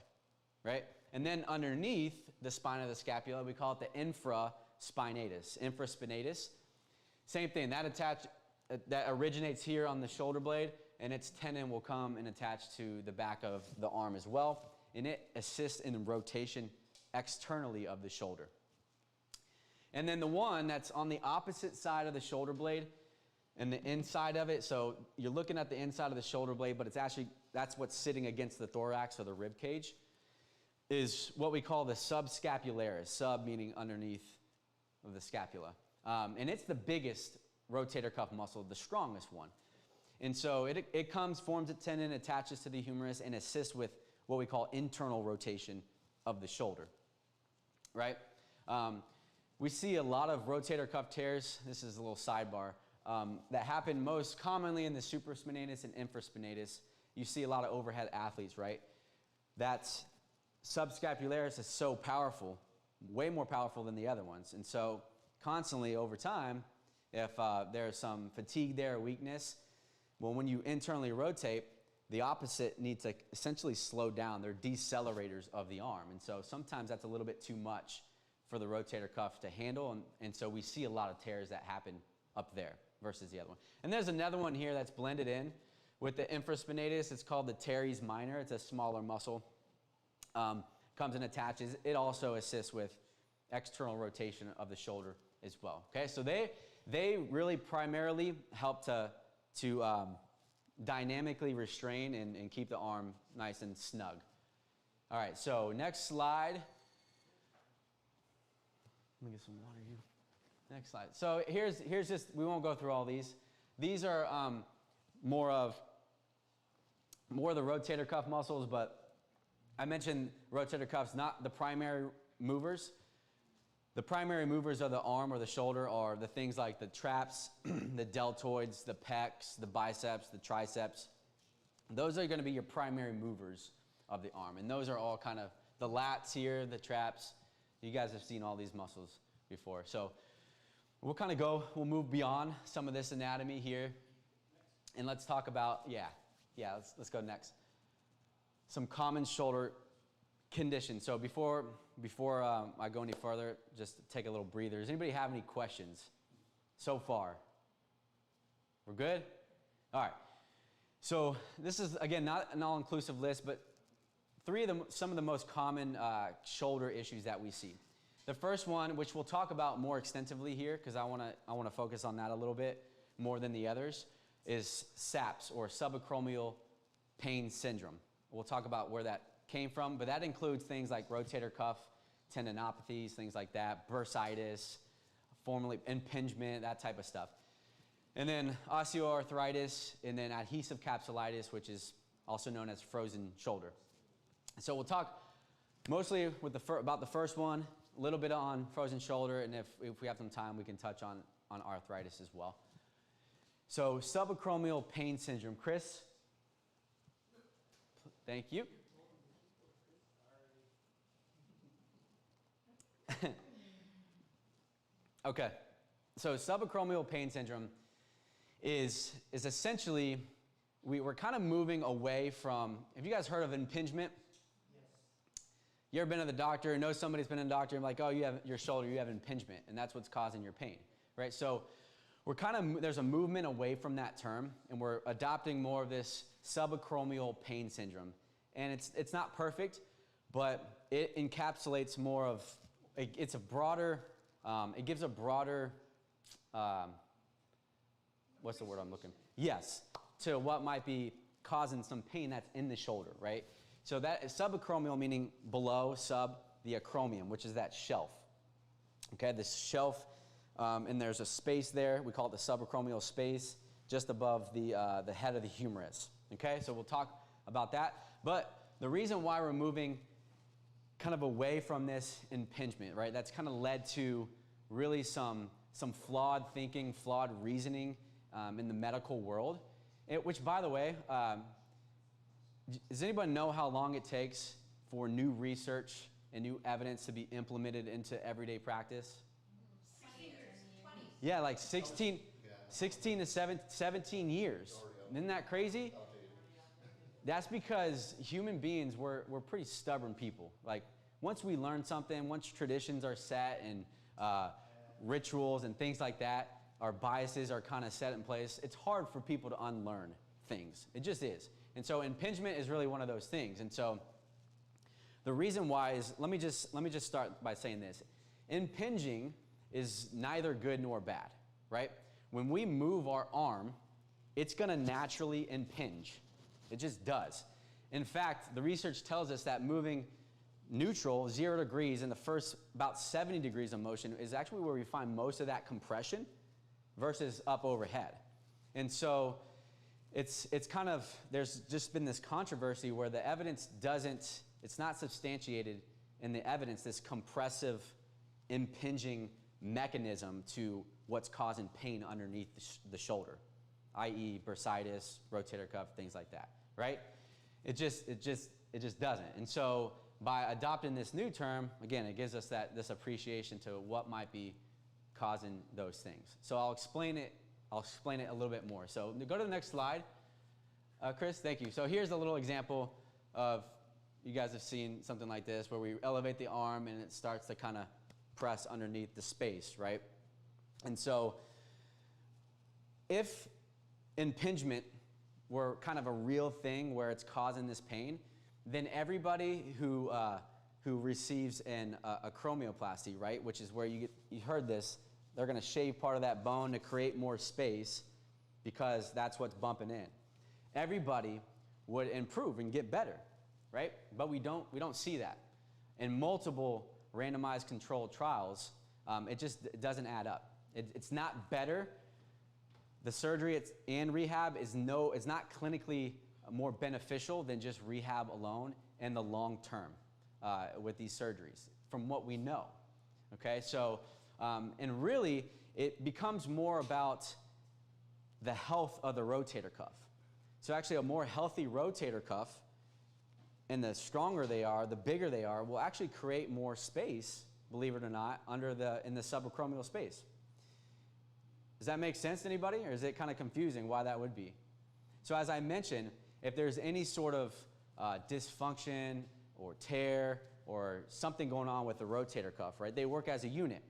right? And then underneath the spine of the scapula, we call it the infraspinatus. Infraspinatus, same thing. That originates here on the shoulder blade, and its tendon will come and attach to the back of the arm as well. And it assists in rotation externally of the shoulder. And then the one that's on the opposite side of the shoulder blade and the inside of it, so you're looking at the inside of the shoulder blade, but it's actually, that's what's sitting against the thorax or the rib cage, is what we call the subscapularis, sub meaning underneath of the scapula. And it's the biggest rotator cuff muscle, the strongest one. And so it forms a tendon, attaches to the humerus, and assists with what we call internal rotation of the shoulder, right? We see a lot of rotator cuff tears. This is a little sidebar. that happen most commonly in the supraspinatus and infraspinatus. You see a lot of overhead athletes, right? That subscapularis is so powerful, way more powerful than the other ones. And so constantly over time, if there's some fatigue there or weakness, well, when you internally rotate, the opposite needs to essentially slow down. They're decelerators of the arm. And so sometimes that's a little bit too much for the rotator cuff to handle. And so we see a lot of tears that happen up there versus the other one. And there's another one here that's blended in with the infraspinatus. It's called the teres minor. It's a smaller muscle. Comes and attaches. It also assists with external rotation of the shoulder as well. Okay, so they really primarily help to dynamically restrain and keep the arm nice and snug. All right, so next slide. Let me get some water here. Next slide. So here's just, we won't go through all these. These are more of the rotator cuff muscles, but I mentioned rotator cuffs, not the primary movers. The primary movers of the arm or the shoulder are the things like the traps, the deltoids, the pecs, the biceps, the triceps. Those are going to be your primary movers of the arm. And those are all kind of the lats here, the traps. You guys have seen all these muscles before. So we'll kind of we'll move beyond some of this anatomy here. And let's talk about, let's go next. Some common shoulder conditions. So before I go any further, just take a little breather. Does anybody have any questions so far? We're good? All right. So this is, again, not an all-inclusive list, but some of the most common shoulder issues that we see. The first one, which we'll talk about more extensively here, because I want to focus on that a little bit more than the others, is SAPS, or subacromial pain syndrome. We'll talk about where that came from, but that includes things like rotator cuff tendinopathies, things like that, bursitis, formerly impingement, that type of stuff. And then osteoarthritis, and then adhesive capsulitis, which is also known as frozen shoulder. So we'll talk mostly with about the first one, a little bit on frozen shoulder, and if we have some time, we can touch on arthritis as well. So subacromial pain syndrome. Chris? Thank you. Okay, so subacromial pain syndrome is essentially, we're kind of moving away from, have you guys heard of impingement? Yes. You ever been to the doctor, know somebody's been to the doctor, and like, oh, you have your shoulder, you have impingement, and that's what's causing your pain, right? So there's a movement away from that term, and we're adopting more of this subacromial pain syndrome. And it's not perfect, but it encapsulates more of, it's a broader, it gives a broader, what's the word I'm looking? Yes, to what might be causing some pain that's in the shoulder, right? So that is subacromial, meaning below, the acromion, which is that shelf. Okay, this shelf, and there's a space there. We call it the subacromial space, just above the head of the humerus. Okay, so we'll talk about that. But the reason why we're moving kind of away from this impingement, right? That's kind of led to really some flawed thinking, flawed reasoning in the medical world. Which, by the way, does anybody know how long it takes for new research and new evidence to be implemented into everyday practice? 20 years. 20. Yeah, like 16 to 17 years. Isn't that crazy? That's because human beings, we're pretty stubborn people. Like, once we learn something, once traditions are set and rituals and things like that, our biases are kind of set in place, it's hard for people to unlearn things. It just is. And so impingement is really one of those things. And so the reason why is, let me just start by saying this. Impinging is neither good nor bad, right? When we move our arm, it's going to naturally impinge. It just does. In fact, the research tells us that moving neutral, 0 degrees, in the first about 70 degrees of motion is actually where we find most of that compression versus up overhead. And so it's kind of, there's just been this controversy where the evidence it's not substantiated in the evidence, this compressive impinging mechanism to what's causing pain underneath the shoulder, i.e. bursitis, rotator cuff, things like that, right? It just doesn't. And so by adopting this new term, again, it gives us this appreciation to what might be causing those things. So I'll explain it a little bit more. So go to the next slide. Chris, thank you. So here's a little example of, you guys have seen something like this, where we elevate the arm and it starts to kind of press underneath the space, right? And so if impingement were kind of a real thing where it's causing this pain, then everybody who receives a chromioplasty, right, which is where you heard this, they're going to shave part of that bone to create more space because that's what's bumping in. Everybody would improve and get better, right? But we don't see that. In multiple randomized controlled trials, it doesn't add up. It's not better. The surgery and rehab is not clinically more beneficial than just rehab alone in the long term with these surgeries, from what we know. Okay, so and really it becomes more about the health of the rotator cuff. So actually, a more healthy rotator cuff, and the stronger they are, the bigger they are, will actually create more space, believe it or not, in the subacromial space. Does that make sense to anybody, or is it kind of confusing why that would be? So as I mentioned, if there's any sort of dysfunction or tear or something going on with the rotator cuff, right, they work as a unit.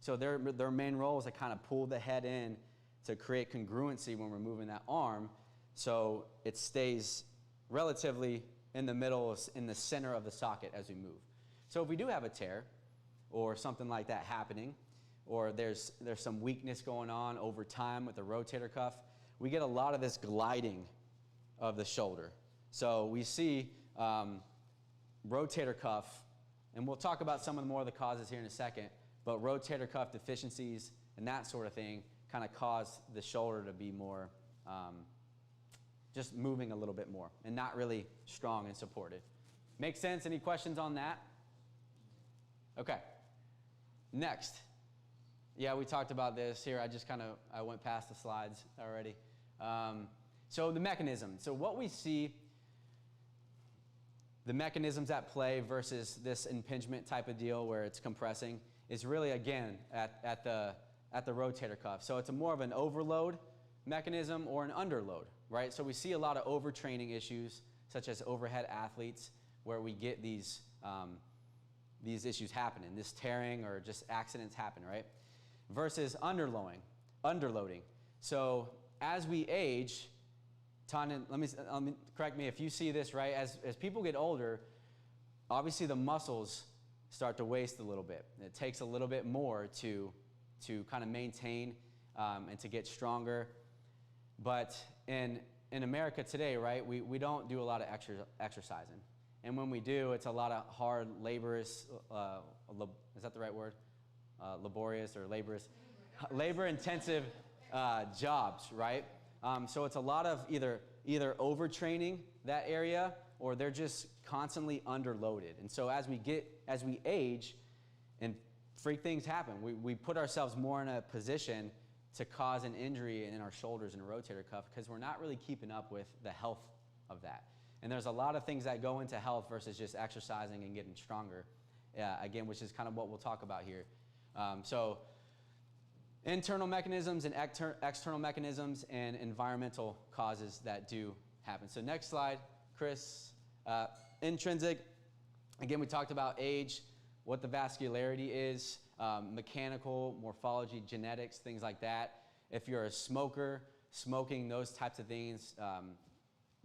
So their main role is to kind of pull the head in to create congruency when we're moving that arm, so it stays relatively in the middle, in the center of the socket as we move. So if we do have a tear or something like that happening, or there's some weakness going on over time with the rotator cuff, we get a lot of this gliding of the shoulder. So we see rotator cuff, and we'll talk about some of the more of the causes here in a second, but rotator cuff deficiencies and that sort of thing kind of cause the shoulder to be more, just moving a little bit more and not really strong and supported. Make sense? Any questions on that? Okay. Next. Yeah, we talked about this here. I went past the slides already. So the mechanism. So what we see, the mechanisms at play versus this impingement type of deal where it's compressing, is really, again, at the rotator cuff. So it's more of an overload mechanism or an underload, right? So we see a lot of overtraining issues, such as overhead athletes, where we get these issues happening, this tearing or just accidents happen, right? Versus underloading. So as we age, Tonya, let me correct me if you see this, right? As people get older, obviously the muscles start to waste a little bit. It takes a little bit more to kind of maintain and to get stronger. But in America today, right, we don't do a lot of exercising. And when we do, it's a lot of hard, laborious, is that the right word? Laborious or laborious? Labor-intensive jobs, right? So it's a lot of either overtraining that area, or they're just constantly underloaded. And so as we age, and freak things happen, we put ourselves more in a position to cause an injury in our shoulders and rotator cuff because we're not really keeping up with the health of that. And there's a lot of things that go into health versus just exercising and getting stronger, again, which is kind of what we'll talk about here. So internal mechanisms and external mechanisms and environmental causes that do happen. So next slide, Chris. Intrinsic, again, we talked about age, what the vascularity is, mechanical, morphology, genetics, things like that. If you're a smoker, smoking, those types of things,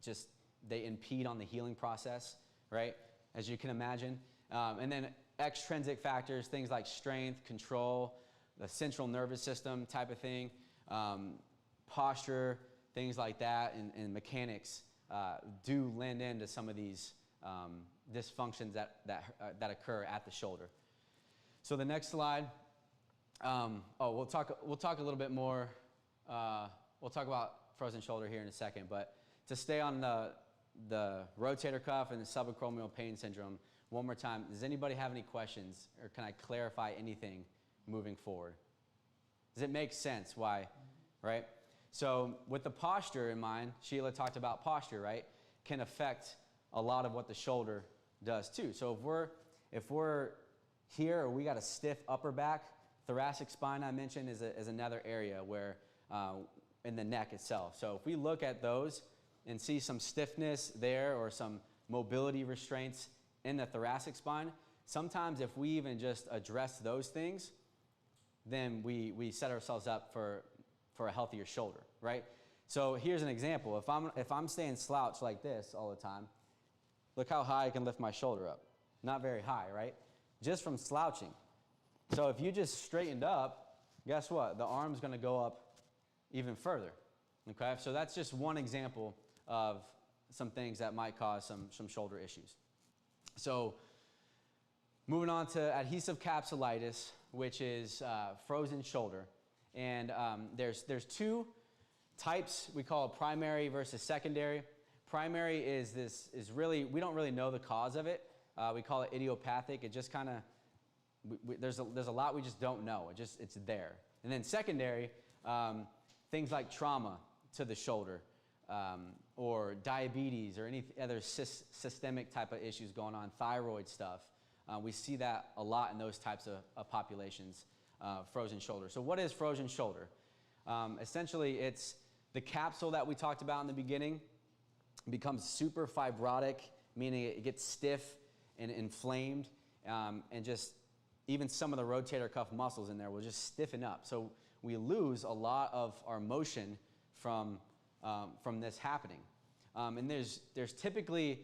just they impede on the healing process, right, as you can imagine. And then extrinsic factors, things like strength, control, the central nervous system type of thing, posture, things like that, and mechanics do lend into some of these dysfunctions that occur at the shoulder. So the next slide. We'll talk a little bit more. We'll talk about frozen shoulder here in a second, but to stay on the rotator cuff and the subacromial pain syndrome one more time. Does anybody have any questions, or can I clarify anything moving forward? Does it make sense why, right? So with the posture in mind, Sheila talked about posture, right? Can affect a lot of what the shoulder does too. So if we're here or we got a stiff upper back, thoracic spine I mentioned is another area where in the neck itself. So if we look at those and see some stiffness there or some mobility restraints in the thoracic spine, sometimes if we even just address those things, then we set ourselves up for a healthier shoulder, right? So here's an example. If I'm staying slouched like this all the time, look how high I can lift my shoulder up. Not very high, right? Just from slouching. So if you just straightened up, guess what? The arm's going to go up even further, okay? So that's just one example of some things that might cause some shoulder issues. So moving on to adhesive capsulitis, which is frozen shoulder. And there's two types. We call it primary versus secondary. Primary is really, we don't really know the cause of it. We call it idiopathic. It just kind of, there's a lot we just don't know. It's there. And then secondary, things like trauma to the shoulder, or diabetes, or any other systemic type of issues going on, thyroid stuff. We see that a lot in those types of populations, frozen shoulder. So what is frozen shoulder? Essentially, it's the capsule that we talked about in the beginning becomes super fibrotic, meaning it gets stiff and inflamed, and just even some of the rotator cuff muscles in there will just stiffen up. So we lose a lot of our motion from this happening. And there's typically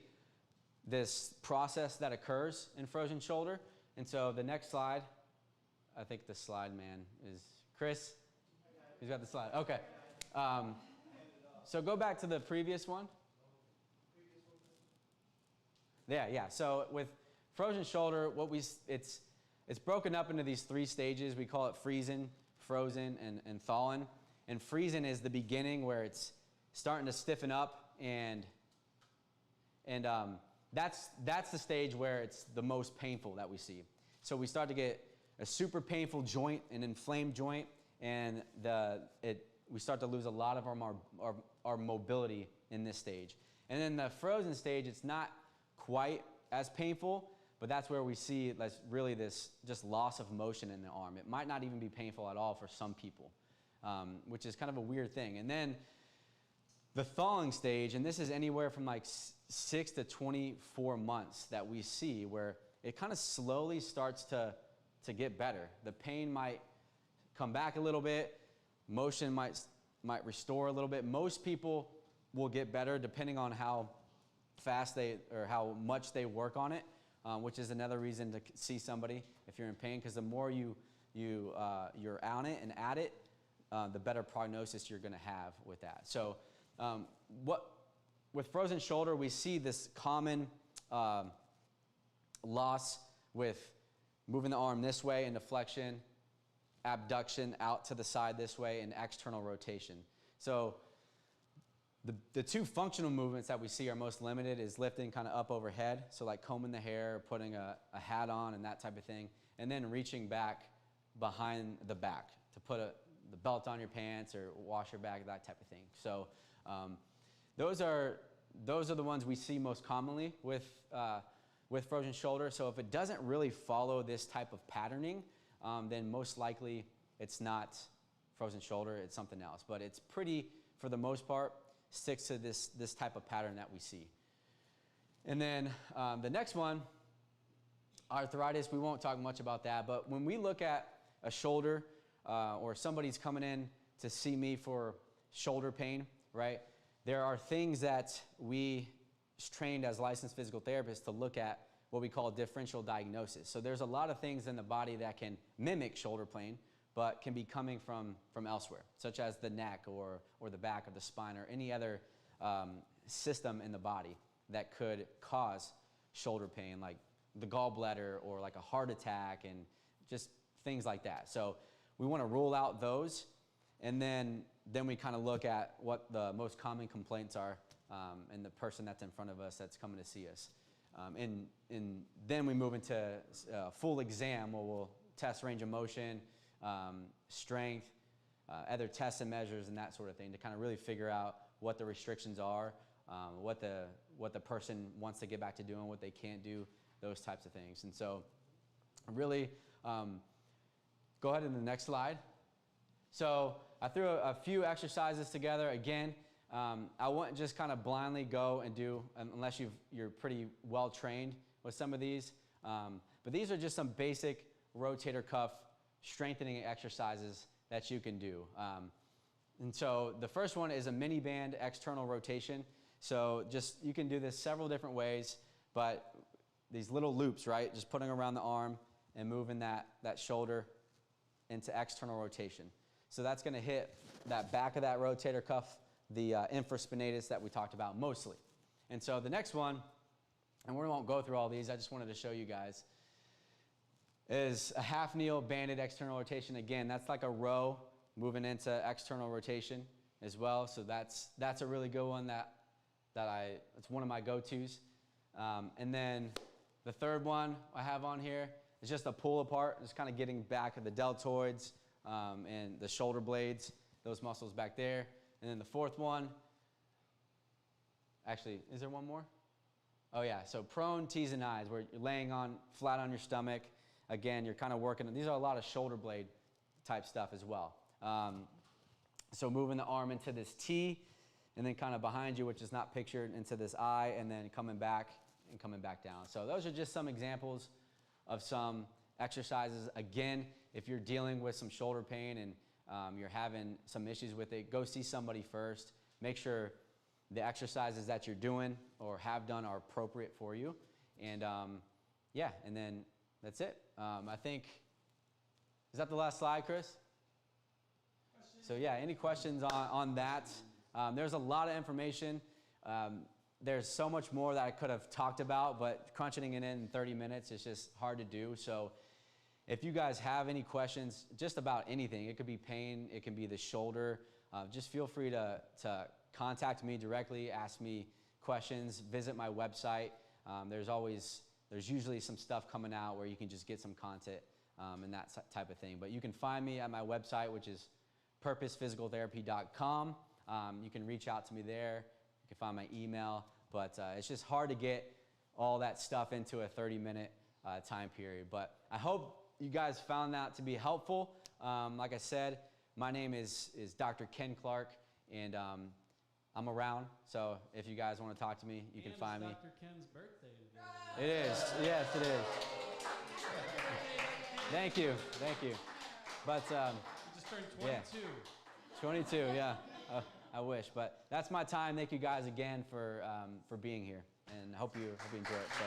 this process that occurs in frozen shoulder. And so the next slide, I think the slide man is Chris. He's got the slide. Okay. So go back to the previous one. Yeah. So with frozen shoulder, it's broken up into these three stages. We call it freezing, frozen, and thawing. And freezing is the beginning where it's starting to stiffen up, and that's the stage where it's the most painful that we see. So we start to get a super painful joint, an inflamed joint, and we start to lose a lot of our mobility in this stage. And then the frozen stage, it's not quite as painful, but that's where we see really this just loss of motion in the arm. It might not even be painful at all for some people, which is kind of a weird thing. And then the thawing stage, and this is anywhere from like 6 to 24 months that we see, where it kind of slowly starts to get better. The pain might come back a little bit. Motion might restore a little bit. Most people will get better depending on how fast or how much they work on it, which is another reason to see somebody if you're in pain, because the more you're on it and at it, the better prognosis you're going to have with that. So with frozen shoulder, we see this common loss with moving the arm this way into flexion, abduction out to the side this way, and external rotation. So the two functional movements that we see are most limited is lifting kind of up overhead, so like combing the hair, putting a hat on and that type of thing, and then reaching back behind the back to put the belt on your pants or wash your back, that type of thing. So those are the ones we see most commonly with frozen shoulder. So if it doesn't really follow this type of patterning, then most likely it's not frozen shoulder, it's something else. But it's pretty, for the most part, sticks to this type of pattern that we see. And then the next one, arthritis, we won't talk much about that, but when we look at a shoulder or somebody's coming in to see me for shoulder pain, right, there are things that we trained as licensed physical therapists to look at, what we call differential diagnosis. So there's a lot of things in the body that can mimic shoulder pain, but can be coming from elsewhere, such as the neck or the back of the spine or any other system in the body that could cause shoulder pain, like the gallbladder or like a heart attack and just things like that. So we want to rule out those, and then we kind of look at what the most common complaints are in the person that's in front of us that's coming to see us. And then we move into full exam where we'll test range of motion, strength, other tests and measures and that sort of thing to kind of really figure out what the restrictions are, what the person wants to get back to doing, what they can't do, those types of things. And so really, go ahead to the next slide. So I threw a few exercises together. Again, I wouldn't just kind of blindly go and do, unless you're pretty well trained with some of these. But these are just some basic rotator cuff strengthening exercises that you can do. And so the first one is a mini band external rotation. So you can do this several different ways, but these little loops, right? Just putting around the arm and moving that shoulder into external rotation. So that's going to hit that back of that rotator cuff, the infraspinatus that we talked about mostly. And so the next one, and we won't go through all these, I just wanted to show you guys, is a half kneel banded external rotation. Again, that's like a row moving into external rotation as well. So that's a really good one it's one of my go-tos. And then the third one I have on here is just a pull apart, just kind of getting back of the deltoids and the shoulder blades, those muscles back there. And then the fourth one, actually, is there one more? Oh yeah, so prone T's and I's, where you're laying flat on your stomach. Again, you're kind of working, these are a lot of shoulder blade type stuff as well. So moving the arm into this T, and then kind of behind you, which is not pictured, into this I, and then coming back and coming back down. So those are just some examples of some exercises. Again, if you're dealing with some shoulder pain and you're having some issues with it, go see somebody first. Make sure the exercises that you're doing or have done are appropriate for you. And yeah, and then that's it. I think, is that the last slide, Chris? So yeah, any questions on that? There's a lot of information. There's so much more that I could have talked about, but crunching it in 30 minutes is just hard to do. So if you guys have any questions just about anything, it could be pain, it can be the shoulder, just feel free to contact me directly, ask me questions, visit my website. There's usually some stuff coming out where you can just get some content and that type of thing. But you can find me at my website, which is purposephysicaltherapy.com. You can reach out to me there. You can find my email. But it's just hard to get all that stuff into a 30-minute time period. But I hope you guys found that to be helpful. Like I said, my name is Dr. Ken Clark, and I'm around. So if you guys want to talk to me, you can find me. Dr. Ken's birthday today. It is. Yes, it is. Thank you. Thank you. But You just turned 22. yeah. 22, yeah. I wish. But that's my time. Thank you guys again for being here, and hope you enjoy it. So.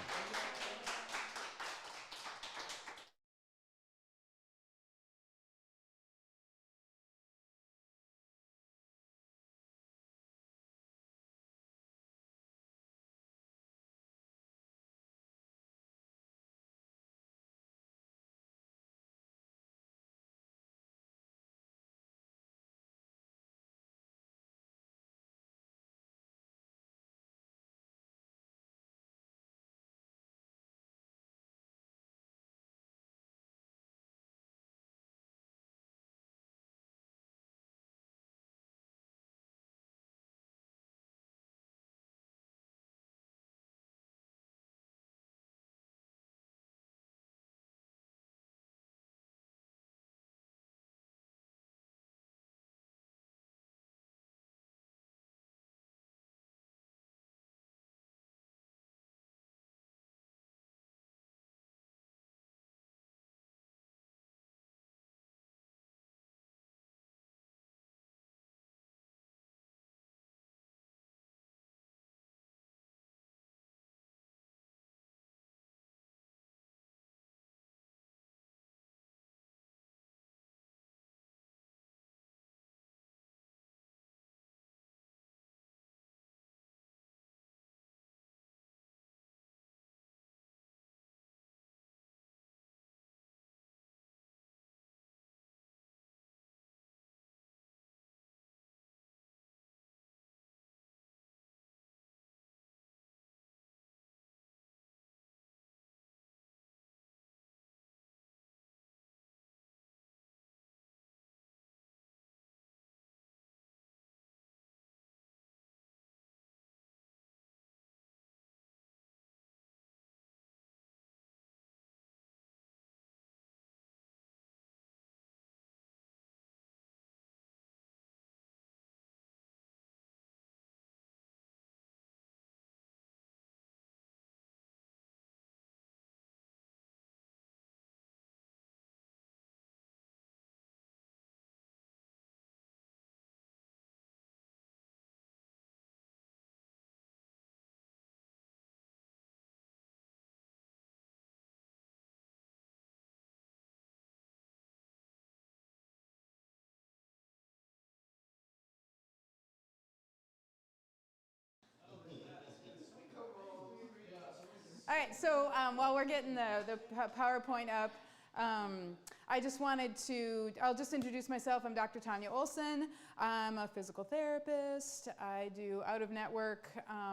right, so while we're getting the PowerPoint up, I just wanted to, I'll just introduce myself. I'm Dr. Tonya Olson. I'm a physical therapist. I do out-of-network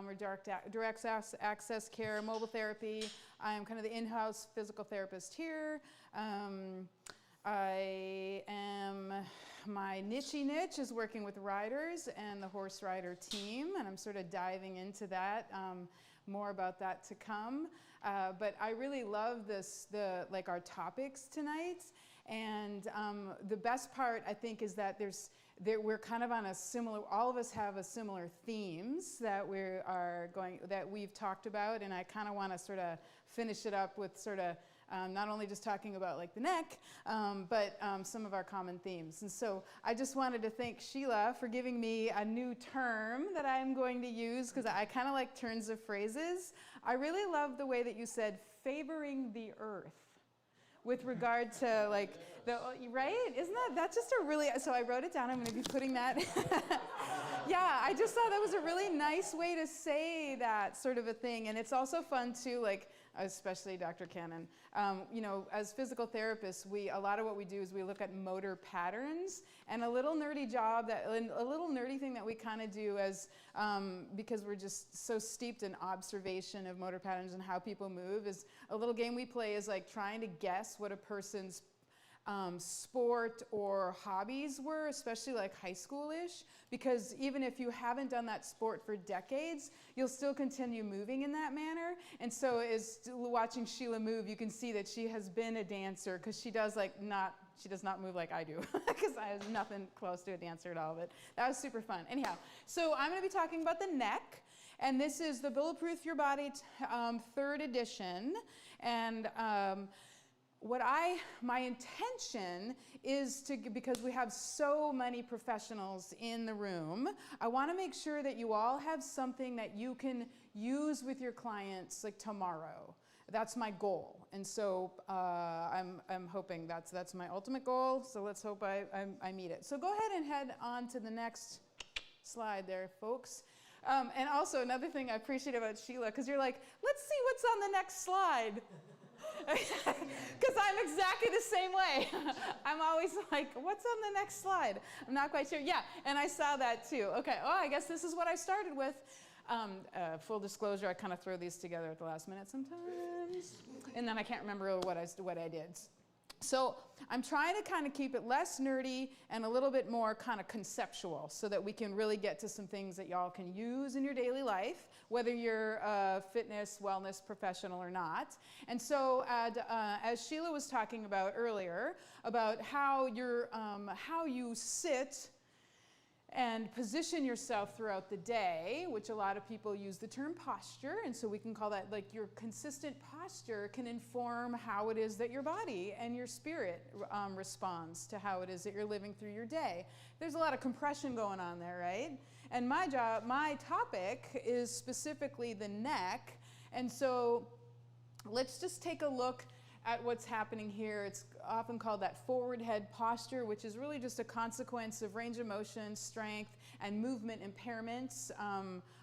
or direct access care, mobile therapy. I'm kind of the in-house physical therapist here. My niche is working with riders and the horse rider team, and I'm sort of diving into that. More about that to come. But I really love our topics tonight. And the best part, I think, is that we're kind of on a similar, all of us have a similar themes that we've talked about, and I kind of want to sort of finish it up with sort of not only just talking about like the neck, but some of our common themes. And so I just wanted to thank Shila for giving me a new term that I'm going to use, because I kind of like turns of phrases. I really love the way that you said favoring the earth with regard to like right? Isn't that's just a really, so I wrote it down. I'm going to be putting that. Yeah, I just thought that was a really nice way to say that sort of a thing. And it's also fun too, like, especially Dr. Cannon, as physical therapists, a lot of what we do is we look at motor patterns, and a little nerdy thing that we kind of do because we're just so steeped in observation of motor patterns and how people move, is a little game we play is like trying to guess what a person's sport or hobbies were, especially like high school-ish, because even if you haven't done that sport for decades, you'll still continue moving in that manner. And so as watching Shila move, you can see that she has been a dancer, because she does not move like I do, because I was nothing close to a dancer at all, but that was super fun. Anyhow, so I'm going to be talking about the neck, and this is the Bulletproof Your Body 3rd edition, and my intention is because we have so many professionals in the room, I want to make sure that you all have something that you can use with your clients like tomorrow. That's my goal. And so I'm hoping that's my ultimate goal. So let's hope I meet it. So go ahead and head on to the next slide there, folks. And also another thing I appreciate about Shila, because you're like, let's see what's on the next slide. Because I'm exactly the same way. I'm always like, what's on the next slide? I'm not quite sure. Yeah, and I saw that too. Okay, I guess this is what I started with. Full disclosure, I kind of throw these together at the last minute sometimes. And then I can't remember what I did. So I'm trying to kind of keep it less nerdy and a little bit more kind of conceptual, so that we can really get to some things that y'all can use in your daily life, whether you're a fitness, wellness professional or not. And so as Shila was talking about earlier, about how you sit and position yourself throughout the day, which a lot of people use the term posture, and so we can call that like your consistent posture can inform how it is that your body and your spirit responds to how it is that you're living through your day. There's a lot of compression going on there, right? And my topic is specifically the neck, and so let's just take a look at what's happening here. It's often called that forward head posture, which is really just a consequence of range of motion, strength, and movement impairments,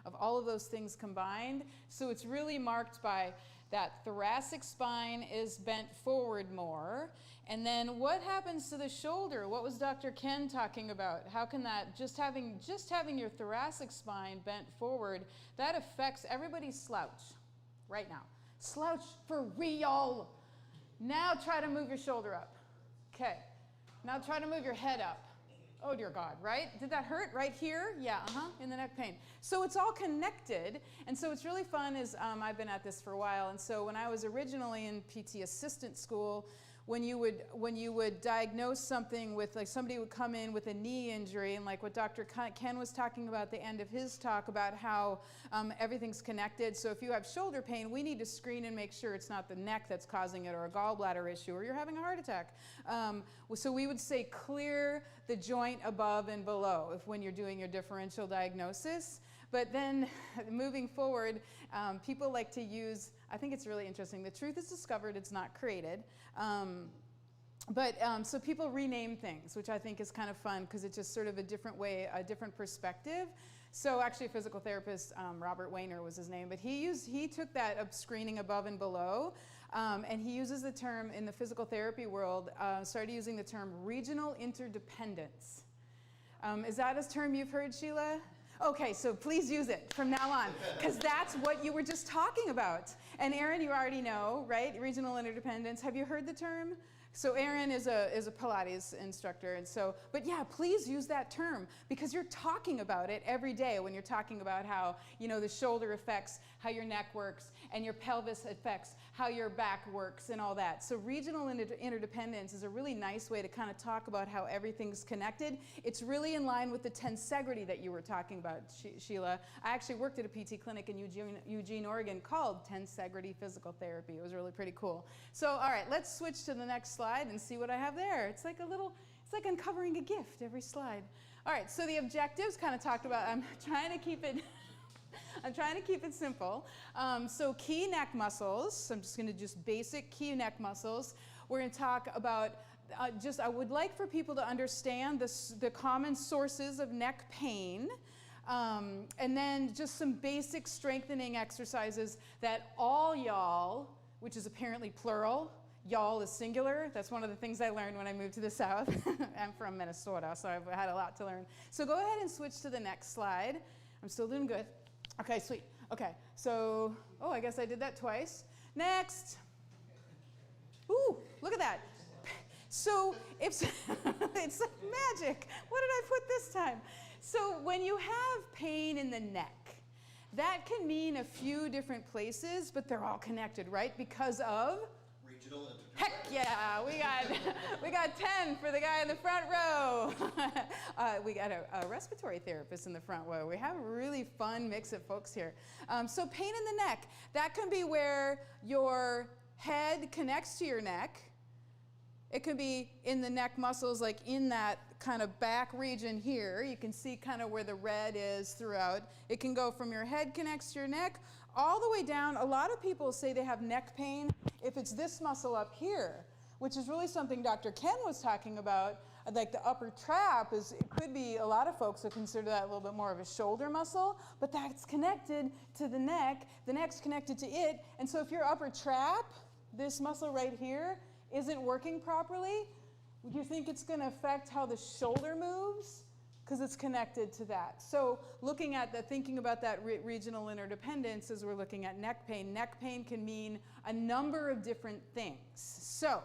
of all of those things combined. So it's really marked by that thoracic spine is bent forward more. And then what happens to the shoulder? What was Dr. Ken talking about? How can that, just having your thoracic spine bent forward, that affects everybody's slouch right now. Slouch for real. Now try to move your shoulder up. Okay. Now try to move your head up. Oh dear God, right? Did that hurt right here? Yeah, in the neck pain. So it's all connected, and so it's really fun I've been at this for a while, and so when I was originally in PT assistant school, when you would diagnose something with, like, somebody would come in with a knee injury, and like what Dr. Ken was talking about at the end of his talk about how everything's connected. So if you have shoulder pain, we need to screen and make sure it's not the neck that's causing it, or a gallbladder issue, or you're having a heart attack. So we would say clear the joint above and below when you're doing your differential diagnosis. But then moving forward, people like to use, I think it's really interesting, the truth is discovered, it's not created. So people rename things, which I think is kind of fun, because it's just sort of a different way, a different perspective. So actually a physical therapist, Robert Wayner was his name, but he took that screening above and below, and he uses the term in the physical therapy world, started using the term regional interdependence. Is that a term you've heard, Sheila? Okay, so please use it from now on, because that's what you were just talking about. And Erin, you already know, right? Regional interdependence. Have you heard the term? So Erin is a Pilates instructor, and so, but yeah, please use that term, because you're talking about it every day when you're talking about how, you know, the shoulder affects how your neck works, and your pelvis affects how your back works and all that. So regional interdependence is a really nice way to kind of talk about how everything's connected. It's really in line with the tensegrity that you were talking about, Sheila. I actually worked at a PT clinic in Eugene, Oregon called tensegrity physical therapy. It was really pretty cool. So all right, let's switch to the next slide and see what I have there. It's like uncovering a gift every slide. All right, so the objectives kind of talked about. I'm trying to keep it simple. So key neck muscles. I'm just going to just basic key neck muscles. We're going to talk about I would like for people to understand the common sources of neck pain. And then just some basic strengthening exercises that all y'all, which is apparently plural, y'all is singular. That's one of the things I learned when I moved to the South. I'm from Minnesota, so I've had a lot to learn. So go ahead and switch to the next slide. I'm still doing good. Okay, sweet. Okay, so, oh, I guess I did that twice. Next. Ooh, look at that. So it's it's like magic. What did I put this time? So when you have pain in the neck, that can mean a few different places, but they're all connected, right? Because of Regional interdependence. heck yeah, we got 10 for the guy in the front row. We got a respiratory therapist in the front row. We have a really fun mix of folks here. So pain in the neck, that can be where your head connects to your neck. It could be in the neck muscles, like in that kind of back region here. You can see kind of where the red is throughout. It can go from your head connects to your neck all the way down. A lot of people say they have neck pain if it's this muscle up here, which is really something Dr. Ken was talking about. Like the upper trap it could be, a lot of folks would consider that a little bit more of a shoulder muscle, but that's connected to the neck's connected to it. And so if your upper trap, this muscle right here, isn't working properly, do you think it's going to affect how the shoulder moves? Because it's connected to that. So looking at that, thinking about that regional interdependence as we're looking at neck pain. Neck pain can mean a number of different things. So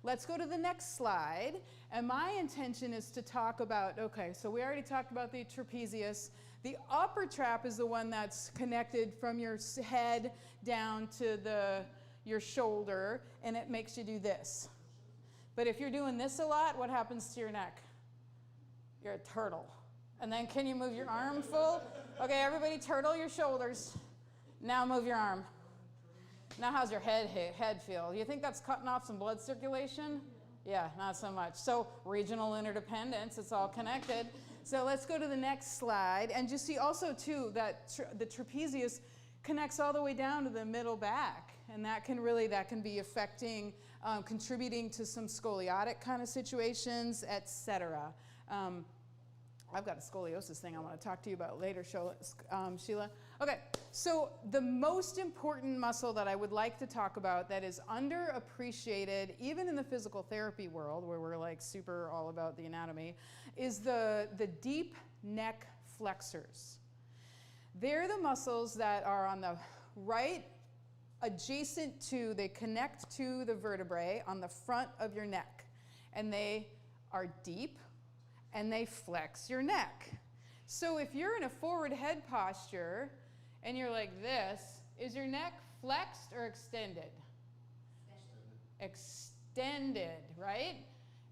let's go to the next slide. And my intention is to talk about, okay, so we already talked about the trapezius. The upper trap is the one that's connected from your head down to your shoulder, and it makes you do this. But if you're doing this a lot, what happens to your neck? You're a turtle. And then can you move your arm full? Okay, everybody turtle your shoulders. Now move your arm. Now how's your head feel? You think that's cutting off some blood circulation? Yeah, not so much. So regional interdependence, it's all connected. So let's go to the next slide. And you see also too that the trapezius connects all the way down to the middle back. And that can be affecting, contributing to some scoliotic kind of situations, etc. I've got a scoliosis thing I want to talk to you about later, Sheila. Okay, so the most important muscle that I would like to talk about that is underappreciated, even in the physical therapy world, where we're like super all about the anatomy, is the deep neck flexors. They're the muscles that are on the right, adjacent to, they connect to the vertebrae on the front of your neck. And they are deep, and they flex your neck. So if you're in a forward head posture, and you're like this, is your neck flexed or extended? Extended, right?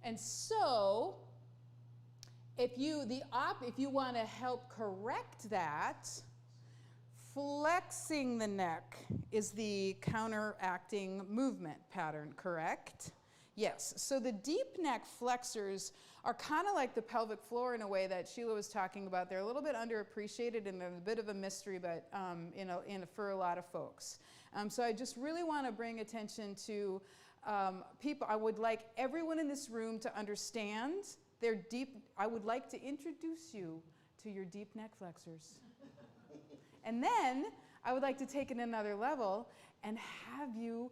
And so, if you want to help correct that, flexing the neck is the counteracting movement pattern, correct? Yes, so the deep neck flexors are kind of like the pelvic floor in a way that Sheila was talking about. They're a little bit underappreciated and they're a bit of a mystery, but for a lot of folks. So I just really want to bring attention to people. I would like everyone in this room to understand their deep, I would like to introduce you to your deep neck flexors. And then I would like to take it another level and have you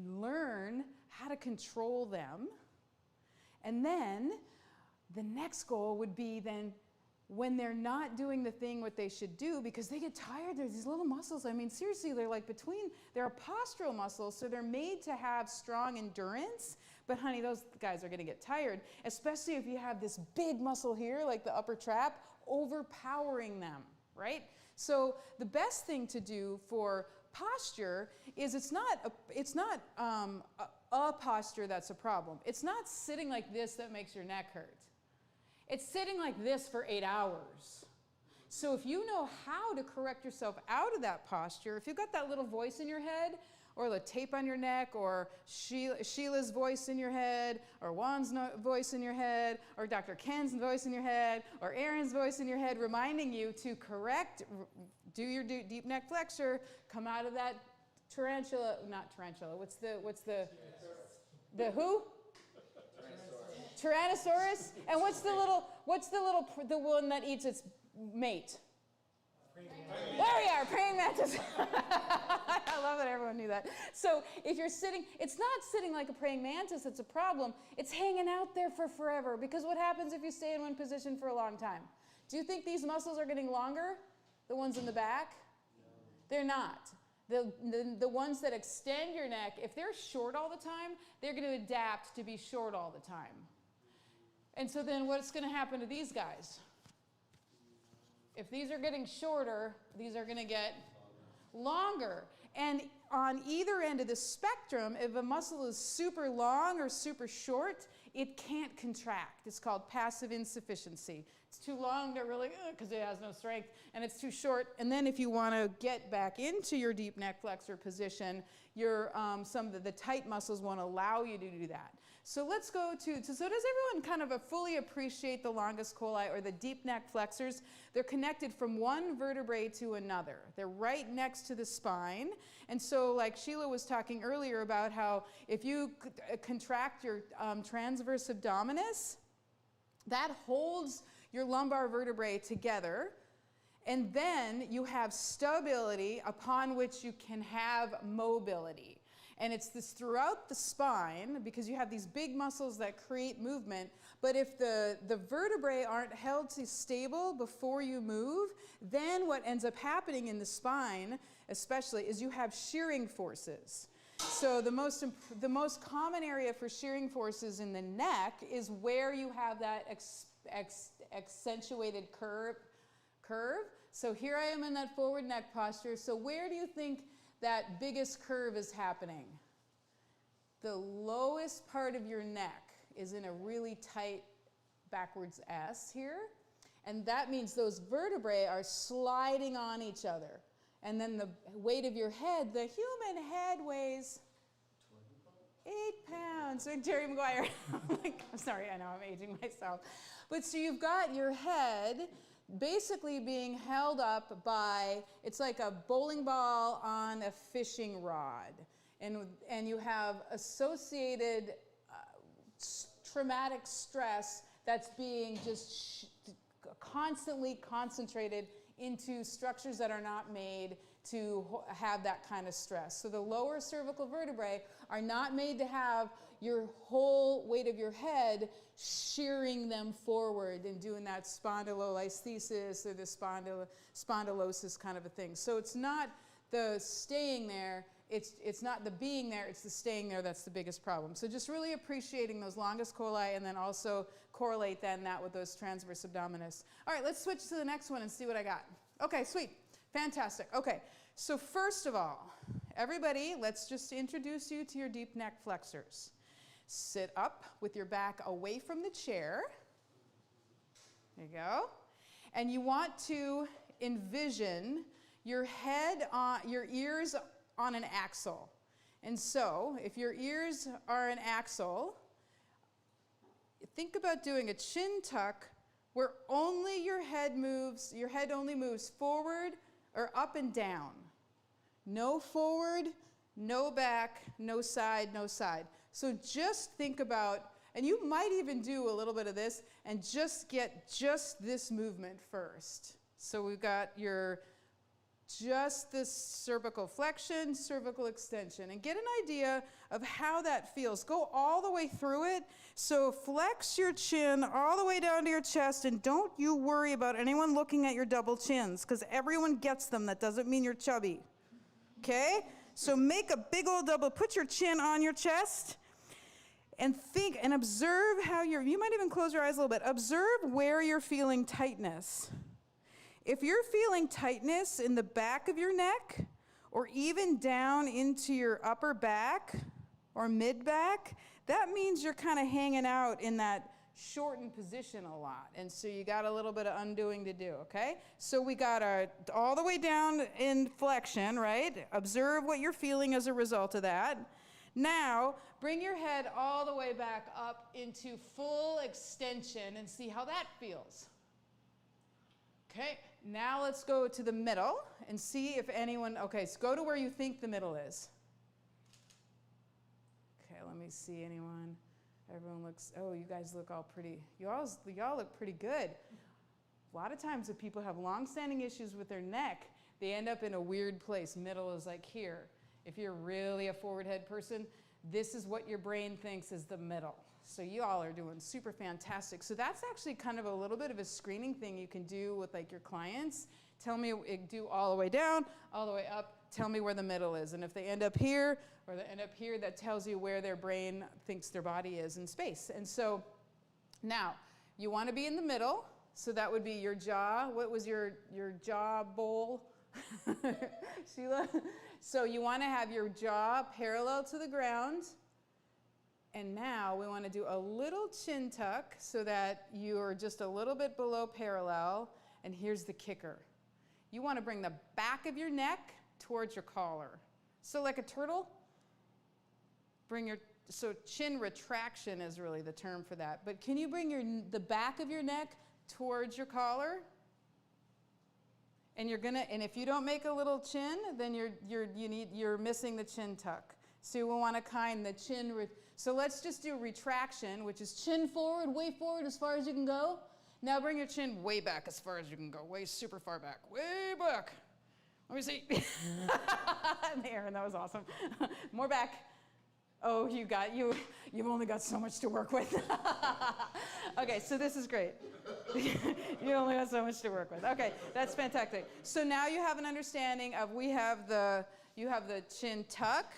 learn how to control them. And then the next goal would be then when they're not doing the thing what they should do, because they get tired, there's these little muscles. I mean, seriously, they're postural muscles, so they're made to have strong endurance. But honey, those guys are gonna get tired, especially if you have this big muscle here, like the upper trap, overpowering them, right? So the best thing to do for posture is it's not a posture that's a problem. It's not sitting like this that makes your neck hurt. It's sitting like this for 8 hours. So if you know how to correct yourself out of that posture, if you've got that little voice in your head, or the tape on your neck, or Sheila's voice in your head, or Juan's voice in your head, or Dr. Ken's voice in your head, or Aaron's voice in your head, reminding you to do your deep neck flexor, come out of that not tarantula, what's the who? Tyrannosaurus. And what's the one that eats its mate? There we are, praying mantis. I love that everyone knew that. So if you're sitting, it's not sitting like a praying mantis that's a problem. It's hanging out there for forever. Because what happens if you stay in one position for a long time? Do you think these muscles are getting longer? The ones in the back? No. They're not. The ones that extend your neck, if they're short all the time, they're going to adapt to be short all the time. And so then what's going to happen to these guys? If these are getting shorter, these are going to get longer. And on either end of the spectrum, if a muscle is super long or super short, it can't contract. It's called passive insufficiency. It's too long to really, because it has no strength, and it's too short. And then if you want to get back into your deep neck flexor position, some of the tight muscles won't allow you to do that. So let's go so does everyone kind of fully appreciate the longus coli or the deep neck flexors? They're connected from one vertebrae to another. They're right next to the spine. And so like Shila was talking earlier about how if you contract your transverse abdominis, that holds your lumbar vertebrae together. And then you have stability upon which you can have mobility. And it's this throughout the spine because you have these big muscles that create movement. But if the vertebrae aren't held stable before you move, then what ends up happening in the spine, especially, is you have shearing forces. So the most common area for shearing forces in the neck is where you have that accentuated curve. So here I am in that forward neck posture. So where do you think that biggest curve is happening? The lowest part of your neck is in a really tight backwards S here. And that means those vertebrae are sliding on each other. And then the weight of your head, the human head weighs 8 pounds. So Jerry Maguire, I'm sorry, I know I'm aging myself. But so you've got your head basically being held up by, it's like a bowling ball on a fishing rod. And you have associated traumatic stress that's being just constantly concentrated into structures that are not made to have that kind of stress. So the lower cervical vertebrae are not made to have your whole weight of your head shearing them forward and doing that spondylolisthesis or the spondylosis kind of a thing. So it's not the staying there, it's not the being there, it's the staying there that's the biggest problem. So just really appreciating those longus coli and then also correlate then that with those transverse abdominis. All right, let's switch to the next one and see what I got. Okay, sweet, fantastic. Okay, so first of all, everybody, let's just introduce you to your deep neck flexors. Sit up with your back away from the chair. There you go. And you want to envision your head on, your ears on an axle. And so, if your ears are an axle, think about doing a chin tuck where only your head only moves forward or up and down. No forward, no back, no side, no side. So just think about And you might even do a little bit of this and just get just this movement first. So we've got just this cervical flexion, cervical extension, and get an idea of how that feels. Go all the way through it. So flex your chin all the way down to your chest, and don't you worry about anyone looking at your double chins, because everyone gets them. That doesn't mean you're chubby. Okay? So make a big old double. Put your chin on your chest and think and observe how you might even close your eyes a little bit. Observe where you're feeling tightness. If you're feeling tightness in the back of your neck, or even down into your upper back or mid back, that means you're kind of hanging out in that shortened position a lot. And so you got a little bit of undoing to do, okay? So we got our all the way down in flexion, right? Observe what you're feeling as a result of that. Now, bring your head all the way back up into full extension and see how that feels. Okay, now let's go to the middle and see if anyone, okay, so go to where you think the middle is. Okay, let me see anyone. Everyone looks, oh, you guys look all pretty, y'all look pretty good. A lot of times if people have long-standing issues with their neck, they end up in a weird place. Middle is like here. If you're really a forward head person, this is what your brain thinks is the middle. So you all are doing super fantastic. So that's actually kind of a little bit of a screening thing you can do with like your clients. Tell me, do all the way down, all the way up, tell me where the middle is. And if they end up here or they end up here, that tells you where their brain thinks their body is in space. And so now you want to be in the middle. So that would be your jaw. What was your jaw bowl? Shila? So you want to have your jaw parallel to the ground. And now we want to do a little chin tuck so that you are just a little bit below parallel. And here's the kicker. You want to bring the back of your neck towards your collar. So like a turtle, so chin retraction is really the term for that. But can you bring the back of your neck towards your collar? And and if you don't make a little chin, then you're missing the chin tuck. So you will want to kind the chin. So let's just do retraction, which is chin forward, way forward as far as you can go. Now bring your chin way back as far as you can go, way super far back, way back. Let me see. Aaron, that was awesome. More back. Oh, you've only got so much to work with. Okay, so this is great. You only got so much to work with. Okay, that's fantastic. So now you have an understanding of you have the chin tuck,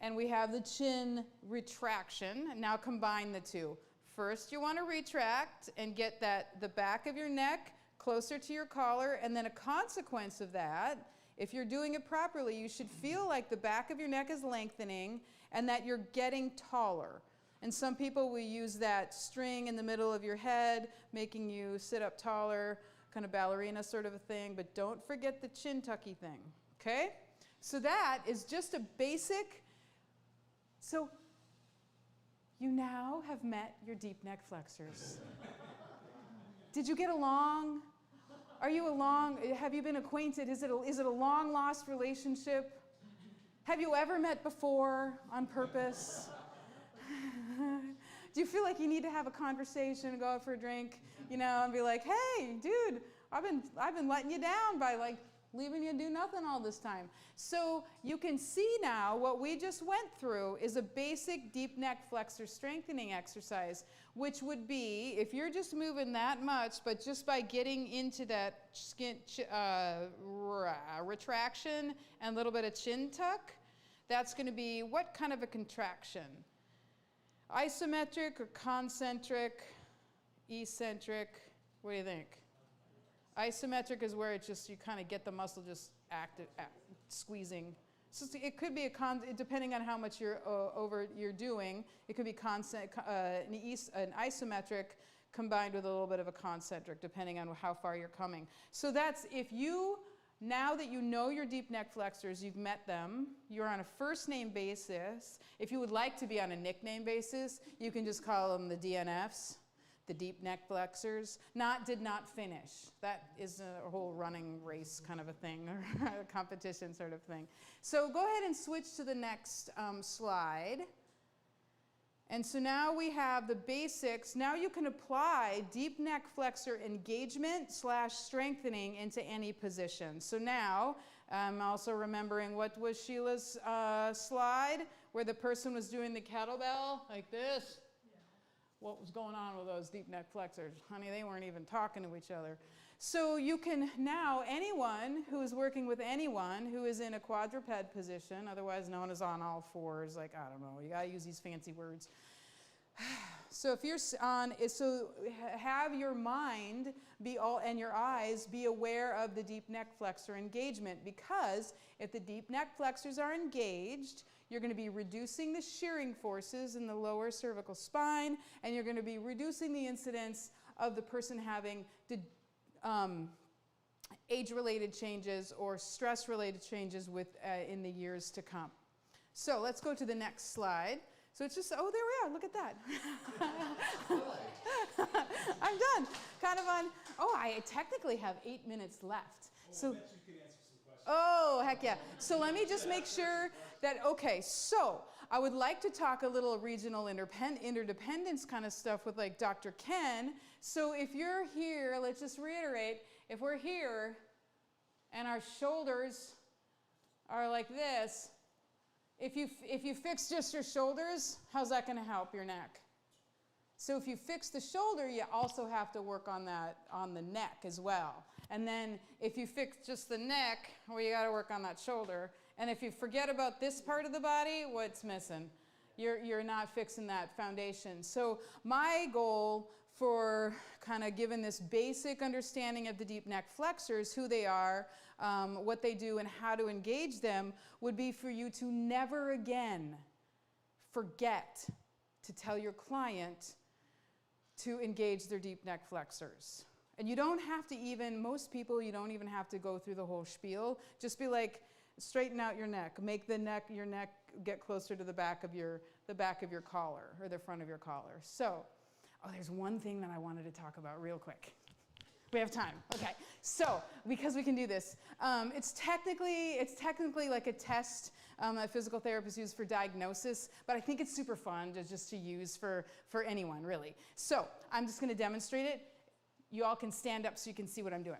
and we have the chin retraction. Now combine the two. First, you want to retract and get the back of your neck closer to your collar, and then a consequence of that, if you're doing it properly, you should feel like the back of your neck is lengthening and that you're getting taller. And some people will use that string in the middle of your head, making you sit up taller, kind of ballerina sort of a thing, but don't forget the chin tucky thing, okay? So that is just a basic, so you now have met your deep neck flexors. Did you get along? Are you along? Have you been acquainted? Is it a long lost relationship? Have you ever met before on purpose? Do you feel like you need to have a conversation, go out for a drink, and be like, hey, dude, I've been letting you down by like leaving you do nothing all this time. So you can see now what we just went through is a basic deep neck flexor strengthening exercise, which would be, if you're just moving that much, but just by getting into that retraction and a little bit of chin tuck, that's going to be what kind of a contraction? Isometric or concentric, eccentric? What do you think? Isometric is where it's just, you kind of get the muscle just squeezing. So it could be depending on how much you're doing, it could be an isometric combined with a little bit of a concentric, depending on how far you're coming. So that's, now that you know your deep neck flexors, you've met them, you're on a first name basis. If you would like to be on a nickname basis, you can just call them the DNFs. The deep neck flexors, did not finish. That is a whole running race kind of a thing, or a competition sort of thing. So go ahead and switch to the next slide. And so now we have the basics. Now you can apply deep neck flexor engagement / strengthening into any position. So now I'm also remembering, what was Sheila's slide where the person was doing the kettlebell like this? Yeah. What was going on with those deep neck flexors? Honey, they weren't even talking to each other. So you can now, anyone who is working with anyone who is in a quadruped position, otherwise known as on all fours, like, I don't know, you gotta use these fancy words. So if you're so have your mind be all, and your eyes be aware of the deep neck flexor engagement, because if the deep neck flexors are engaged, you're going to be reducing the shearing forces in the lower cervical spine, and you're going to be reducing the incidence of the person having age-related changes or stress-related changes in the years to come. So let's go to the next slide. So it's just, oh, there we are, look at that. I'm done. Kind of on, oh, I technically have 8 minutes left. So, I bet you can answer some questions. Oh, heck yeah. So let me just make sure that, okay, so I would like to talk a little regional interdependence kind of stuff with like Dr. Ken. So if you're here, let's just reiterate, if we're here and our shoulders are like this, if you fix just your shoulders, how's that going to help your neck? So if you fix the shoulder, you also have to work on that, on the neck as well. And then if you fix just the neck, well, you got to work on that shoulder. And if you forget about this part of the body, what's missing? You're not fixing that foundation. So my goal for kind of given this basic understanding of the deep neck flexors, who they are, what they do, and how to engage them, would be for you to never again forget to tell your client to engage their deep neck flexors. And you don't have to even, most people, you don't even have to go through the whole spiel. Just be like, straighten out your neck. Make the neck, your neck get closer to the back of your collar, or the front of your collar. So, oh, there's one thing that I wanted to talk about real quick. We have time. Okay. So, because we can do this, it's technically like a test that physical therapists use for diagnosis, but I think it's super fun just to use for anyone, really. So, I'm just going to demonstrate it. You all can stand up so you can see what I'm doing.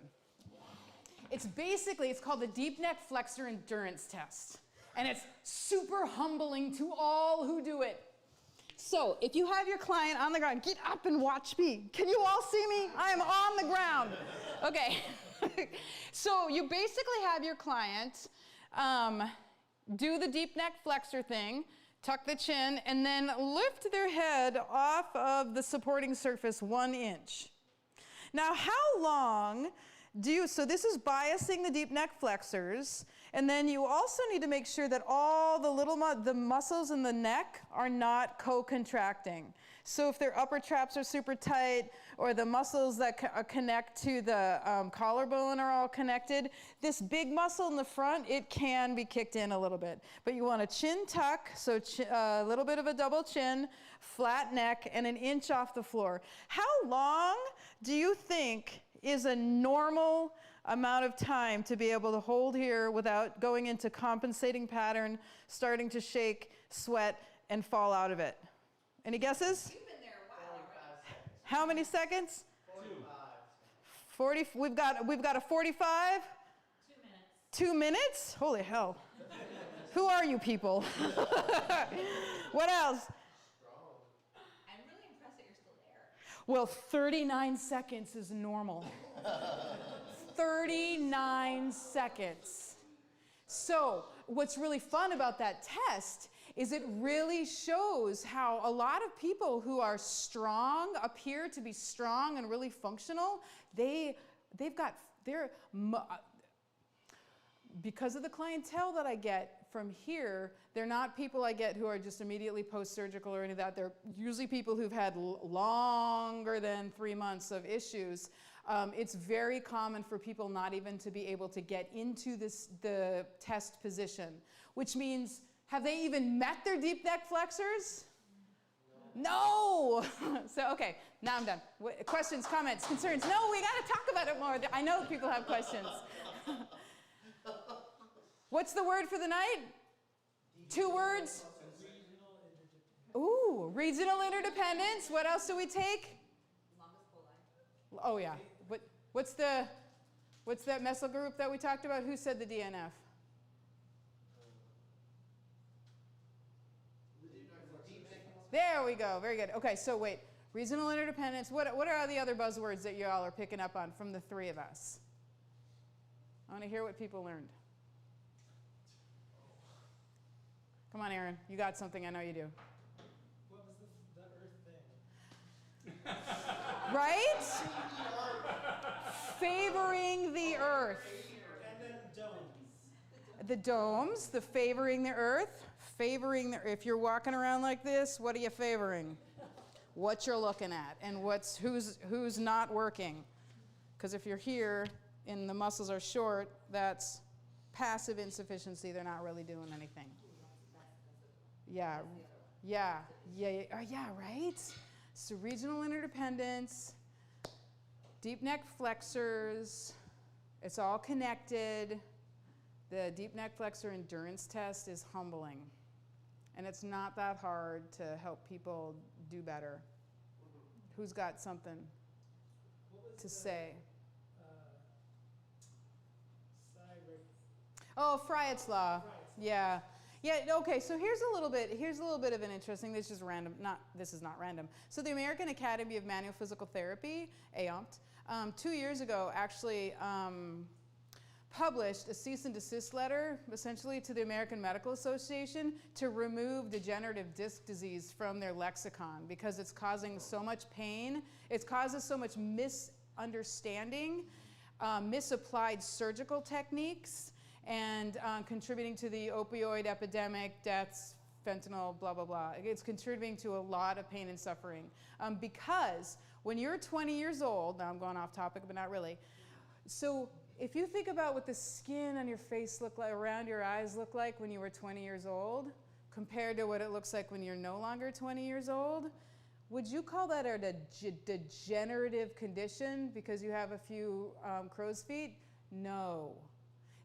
It's called the deep neck flexor endurance test, and it's super humbling to all who do it. So if you have your client on the ground, get up and watch me. Can you all see me? I am on the ground. Okay. So you basically have your client do the deep neck flexor thing, tuck the chin, and then lift their head off of the supporting surface 1 inch. Now, how long so this is biasing the deep neck flexors, and then you also need to make sure that all the muscles in the neck are not co-contracting. So if their upper traps are super tight, or the muscles that connect to the collarbone are all connected, this big muscle in the front, it can be kicked in a little bit. But you want a chin tuck, so a little bit of a double chin, flat neck, and 1 inch off the floor. How long do you think is a normal amount of time to be able to hold here without going into compensating pattern, starting to shake, sweat, and fall out of it? Any guesses? You've been there a while already. How many seconds? 45. We've got a 45? 2 minutes. 2 minutes? Holy hell. Who are you people? What else? I'm really impressed that you're still there. Well, 39 seconds is normal. 39 seconds. So, what's really fun about that test is it really shows how a lot of people who are strong, appear to be strong and really functional, because of the clientele that I get from here, they're not people I get who are just immediately post-surgical or any of that. They're usually people who've had longer than 3 months of issues. It's very common for people not even to be able to get into the test position, which means, have they even met their deep neck flexors? No! So, okay, now I'm done. Questions, comments, concerns? No, we gotta talk about it more. I know people have questions. What's the word for the night? 2 words? Ooh, regional interdependence. What else do we take? Oh yeah. What's that mesyl group that we talked about? Who said the DNF? There we go. Very good. Okay, so wait. Regional interdependence. What are the other buzzwords that you all are picking up on from the three of us? I want to hear what people learned. Come on, Aaron. You got something. I know you do. What was the earth thing? Right? Favoring the earth. And then domes. The domes, the favoring the earth. Favoring the, if you're walking around like this, what are you favoring? What you're looking at and who's not working. Because if you're here and the muscles are short, that's passive insufficiency. They're not really doing anything. Yeah, right? So regional interdependence, deep neck flexors, it's all connected. The deep neck flexor endurance test is humbling. And it's not that hard to help people do better. Who's got something to say? Oh, Friot's law. Yeah. Yeah, okay, so here's a little bit of an interesting, this is not random. So the American Academy of Manual Physical Therapy, AOMPT, 2 years ago actually published a cease and desist letter, essentially, to the American Medical Association to remove degenerative disc disease from their lexicon because it's causing so much pain. It causes so much misunderstanding, misapplied surgical techniques, and contributing to the opioid epidemic, deaths, fentanyl, blah, blah, blah. It's contributing to a lot of pain and suffering. Because when you're 20 years old, now I'm going off topic, but not really. So if you think about what the skin on your face look like, around your eyes look like when you were 20 years old, compared to what it looks like when you're no longer 20 years old, would you call that a degenerative condition because you have a few crow's feet? No.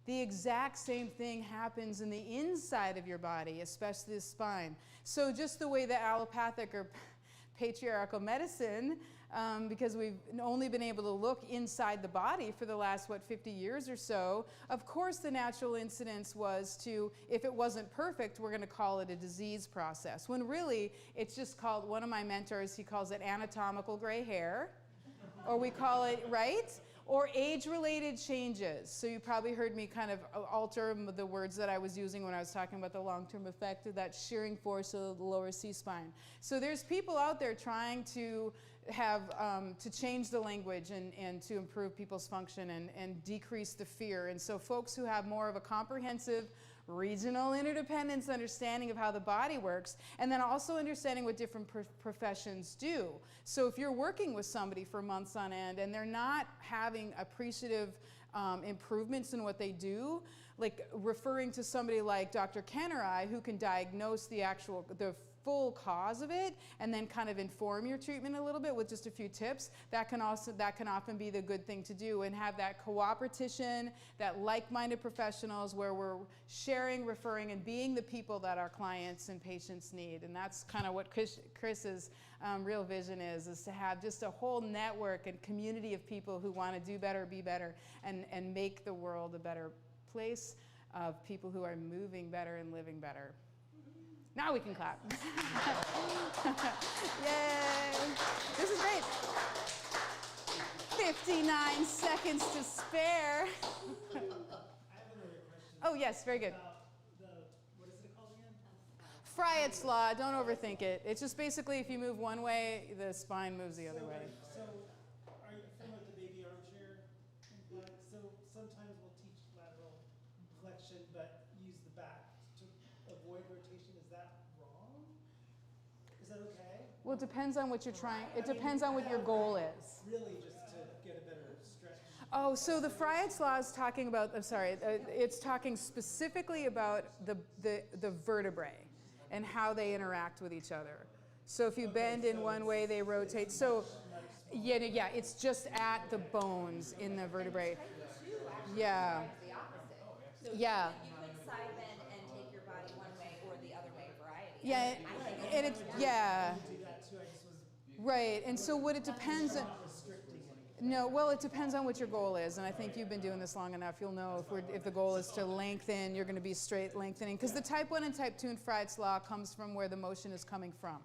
The exact same thing happens in the inside of your body, especially the spine. So just the way that allopathic or patriarchal medicine, because we've only been able to look inside the body for the last, 50 years or so, of course the natural incidence was to, if it wasn't perfect, we're going to call it a disease process. When really, it's just called, one of my mentors, he calls it anatomical gray hair, or we call it, right? Or age-related changes. So you probably heard me kind of alter the words that I was using when I was talking about the long-term effect of that shearing force of the lower C-spine. So there's people out there trying to have, to change the language and to improve people's function and decrease the fear. And so folks who have more of a comprehensive regional interdependence understanding of how the body works, and then also understanding what different professions do. So if you're working with somebody for months on end and they're not having appreciative improvements in what they do, like referring to somebody like Dr. Ken or I, who can diagnose the full cause of it and then kind of inform your treatment a little bit with just a few tips, that can often be the good thing to do, and have that cooperation, that like-minded professionals where we're sharing, referring, and being the people that our clients and patients need. And that's kind of what Chris's real vision is to have just a whole network and community of people who want to do better, be better, and make the world a better place of people who are moving better and living better. Now we can clap. Yay! This is great. 59 seconds to spare. I have another question. Oh, yes, very good. What is it called again? Friot's law, don't overthink it. It's just basically if you move one way, the spine moves the other way. So, are you familiar with the baby armchair? So sometimes we'll teach lateral flexion, but use the back to avoid rotation. Is that wrong? Is that okay? Well, it depends on what you're trying, it depends on what your goal is. Really just to get a better stretch. Oh, so the Friot's law is talking about, I'm sorry, it's talking specifically about the vertebrae and how they interact with each other. So if you bend in one way, they rotate. So, yeah, it's just at the bones in the vertebrae. Yeah. The opposite. So Yeah. you could side bend and take your body one way or the other way, variety. Yeah, and it's, yeah, Do that too, I just was right. And so what it depends on, not restricting anything. no, well, it depends on what your goal is, and I think you've been doing this long enough. You'll know if the goal is to lengthen, you're going to be straight lengthening, because the type 1 and type 2 in Freud's law comes from where the motion is coming from.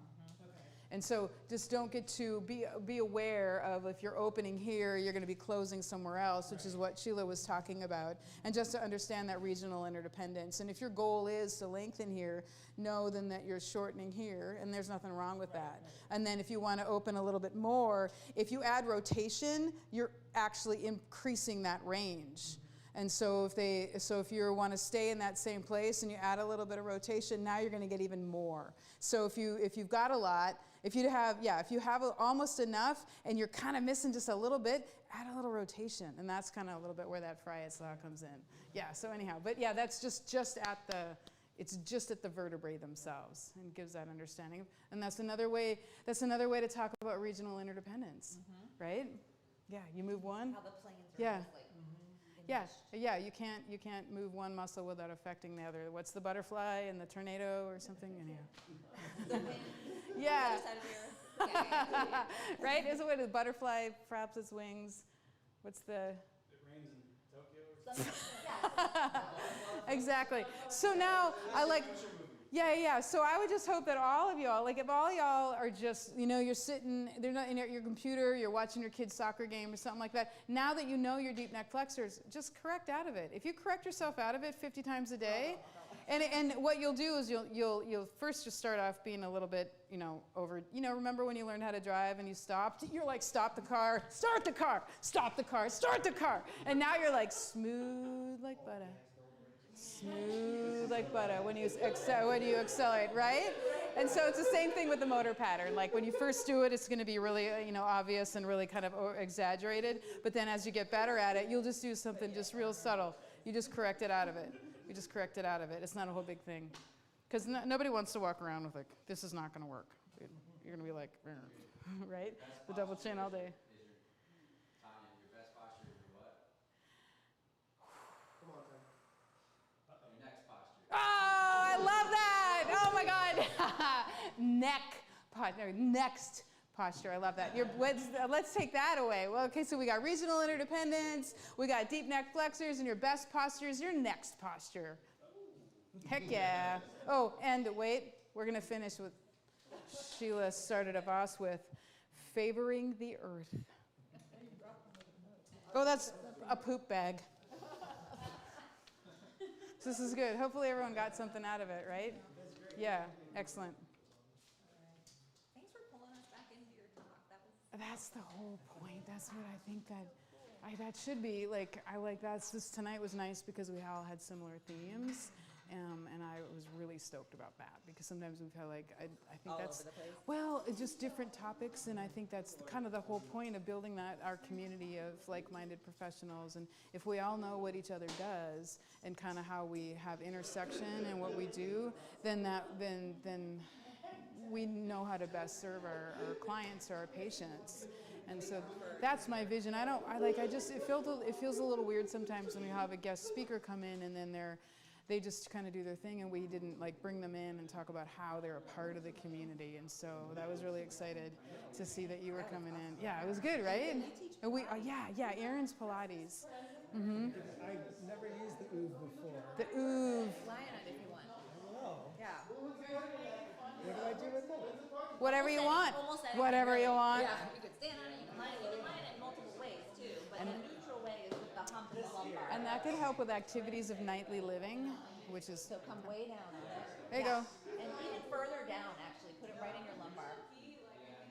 And so just don't get to be aware of if you're opening here, you're going to be closing somewhere else, which is what Shila was talking about. And just to understand that regional interdependence. And if your goal is to lengthen here, know then that you're shortening here, and there's nothing wrong with that. And then if you want to open a little bit more, if you add rotation, you're actually increasing that range. And so if you want to stay in that same place and you add a little bit of rotation, now you're going to get even more. So if you've got a lot, if you have almost enough and you're kind of missing just a little bit, add a little rotation, and that's kind of a little bit where that Freitas law comes in. Yeah. So anyhow, but yeah, that's just at the vertebrae themselves, and gives that understanding. And that's another way to talk about regional interdependence, right? Yeah. You move one. How the planes are Yeah. just like Yeah, you can't move one muscle without affecting the other. What's the butterfly and the tornado or something? Anyhow. Yeah. Right? Is it what the butterfly flaps its wings? What's the? It rains in Tokyo or something? Exactly. So now I like. Yeah. So I would just hope that all of y'all, like if all y'all are just, you're sitting, they're not in your computer, you're watching your kid's soccer game or something like that. Now that you know your deep neck flexors, just correct out of it. If you correct yourself out of it 50 times a day, and what you'll do is you'll first just start off being a little bit, over, remember when you learned how to drive and you stopped? You're like, stop the car, start the car, stop the car, start the car. And now you're like smooth like butter. Smooth like butter when you accelerate, right? And so it's the same thing with the motor pattern. Like when you first do it, it's going to be really, obvious and really kind of exaggerated. But then as you get better at it, you'll just do something just real subtle. You just correct it out of it. It's not a whole big thing. Because nobody wants to walk around with like, this is not going to work. You're going to be like, right? The double chin all day. Tonya, your best posture is your what? Come on, Tom. Your next posture. Oh, I love that. Oh my God. Next posture. I love that. Let's take that away. Well, okay, so we got regional interdependence, we got deep neck flexors, and your best posture is your next posture. Heck yeah. Oh, and wait, we're going to finish with, Shila started us with favoring the earth. Oh, that's a poop bag. So this is good. Hopefully everyone got something out of it, right? Yeah, excellent. Thanks for pulling us back into your talk. That's the whole point. That's what I think that should be. Like, tonight was nice because we all had similar themes. And I was really stoked about that because sometimes we feel like, I think All that's, over the place? well, just different topics, and I think that's kind of the whole point of building our community of like-minded professionals. And if we all know what each other does and kind of how we have intersection and what we do, then we know how to best serve our clients or our patients. And so that's my vision. It feels a little weird sometimes when we have a guest speaker come in and then they just kind of do their thing, and we didn't like bring them in and talk about how they're a part of the community. And so that was really excited to see that you were coming in. Yeah, it was good, right? And yeah, Aaron's Pilates. Mm-hmm. I never used the OOV before. The OOV. Lie on it if you want. Oh, Yeah. what do I do with that? Whatever you want. Almost anything, Whatever really. you want. Yeah, you could stand on it, you can lie on it in multiple ways too. But the neutral way is with the hump and the lumbar. And that could help with activities of nightly living, which is, So come way down on it. there you go. And even further down, actually, put it right in your lumbar.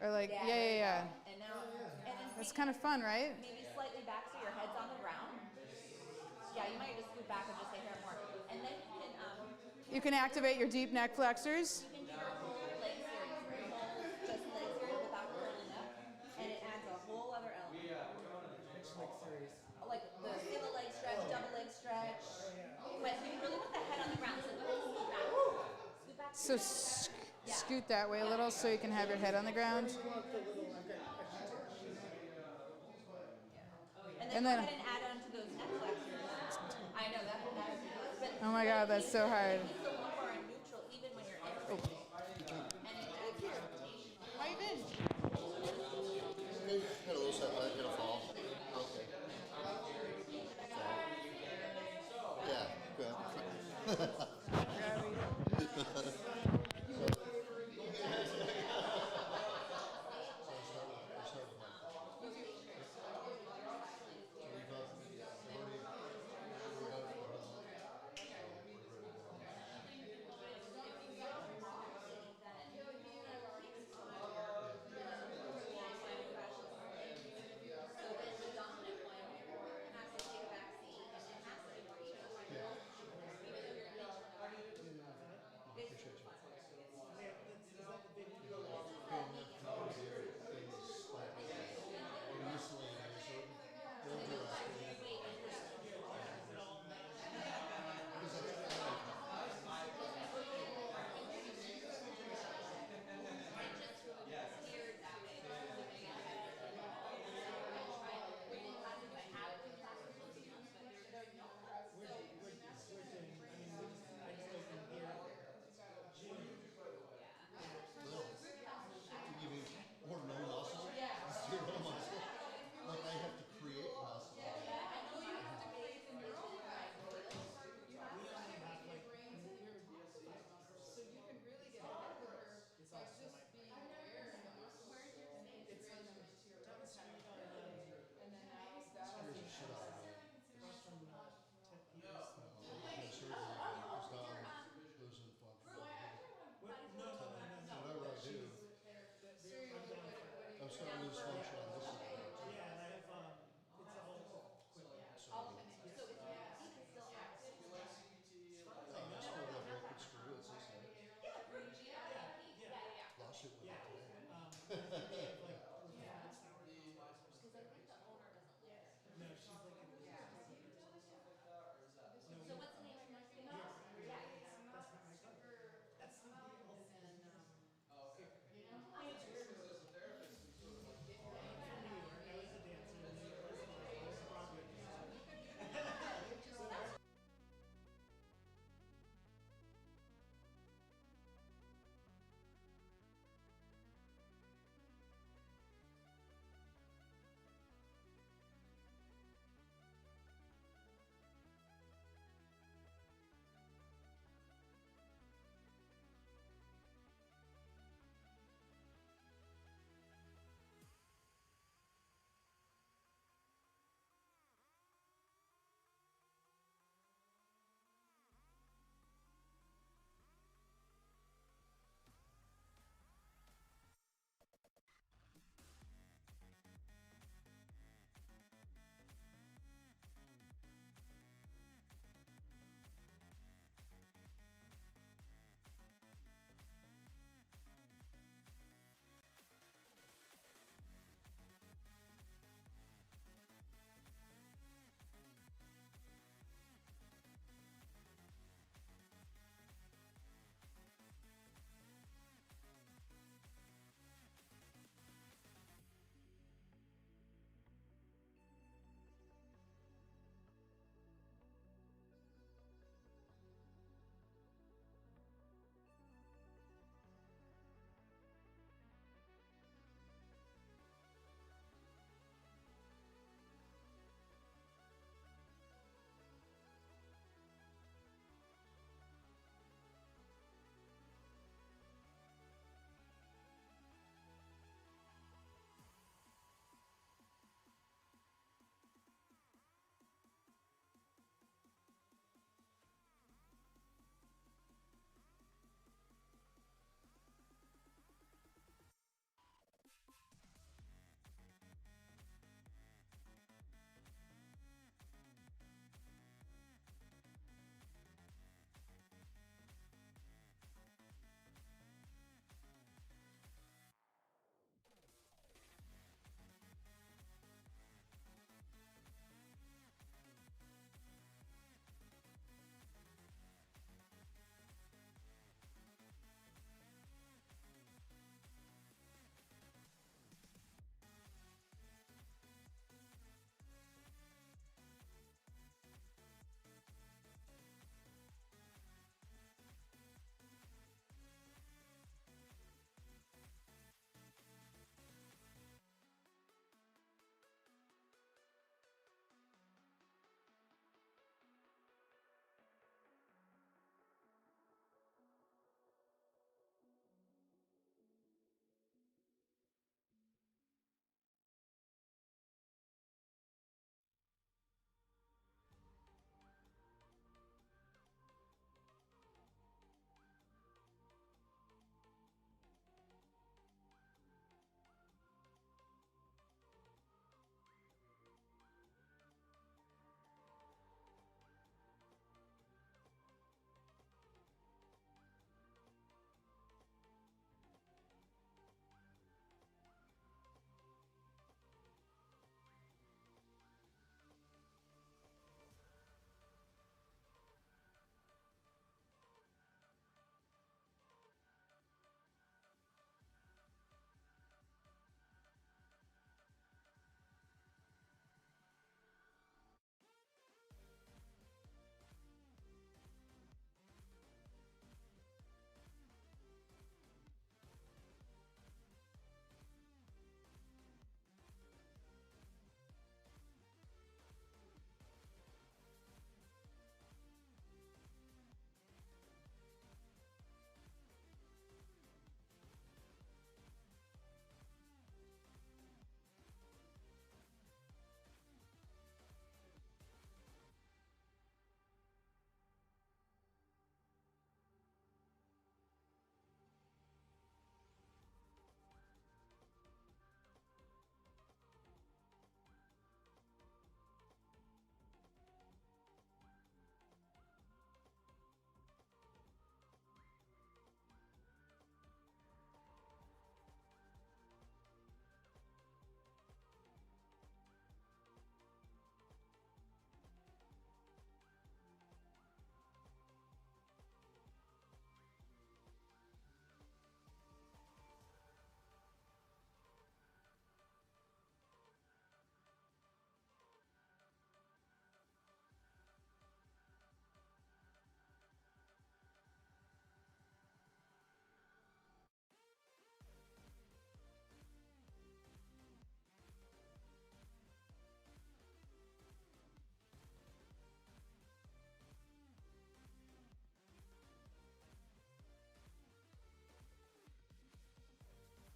Or like, there you yeah. go. And now, and then That's kind of fun, right? maybe slightly back so your head's on the ground. Yeah, you might just scoot back and just stay here more. And then You can activate your deep neck flexors. you can do your whole leg series, your whole just leg series without curling up, and it adds a whole other element. Like the single leg stretch, double leg stretch. But you really want the head on the ground, so go ahead and scoot back. Scoot back. So scoot that way a little so you can have your head on the ground. And then go ahead and add on to those neck flexors. I know that. But Oh my God, that's so hard.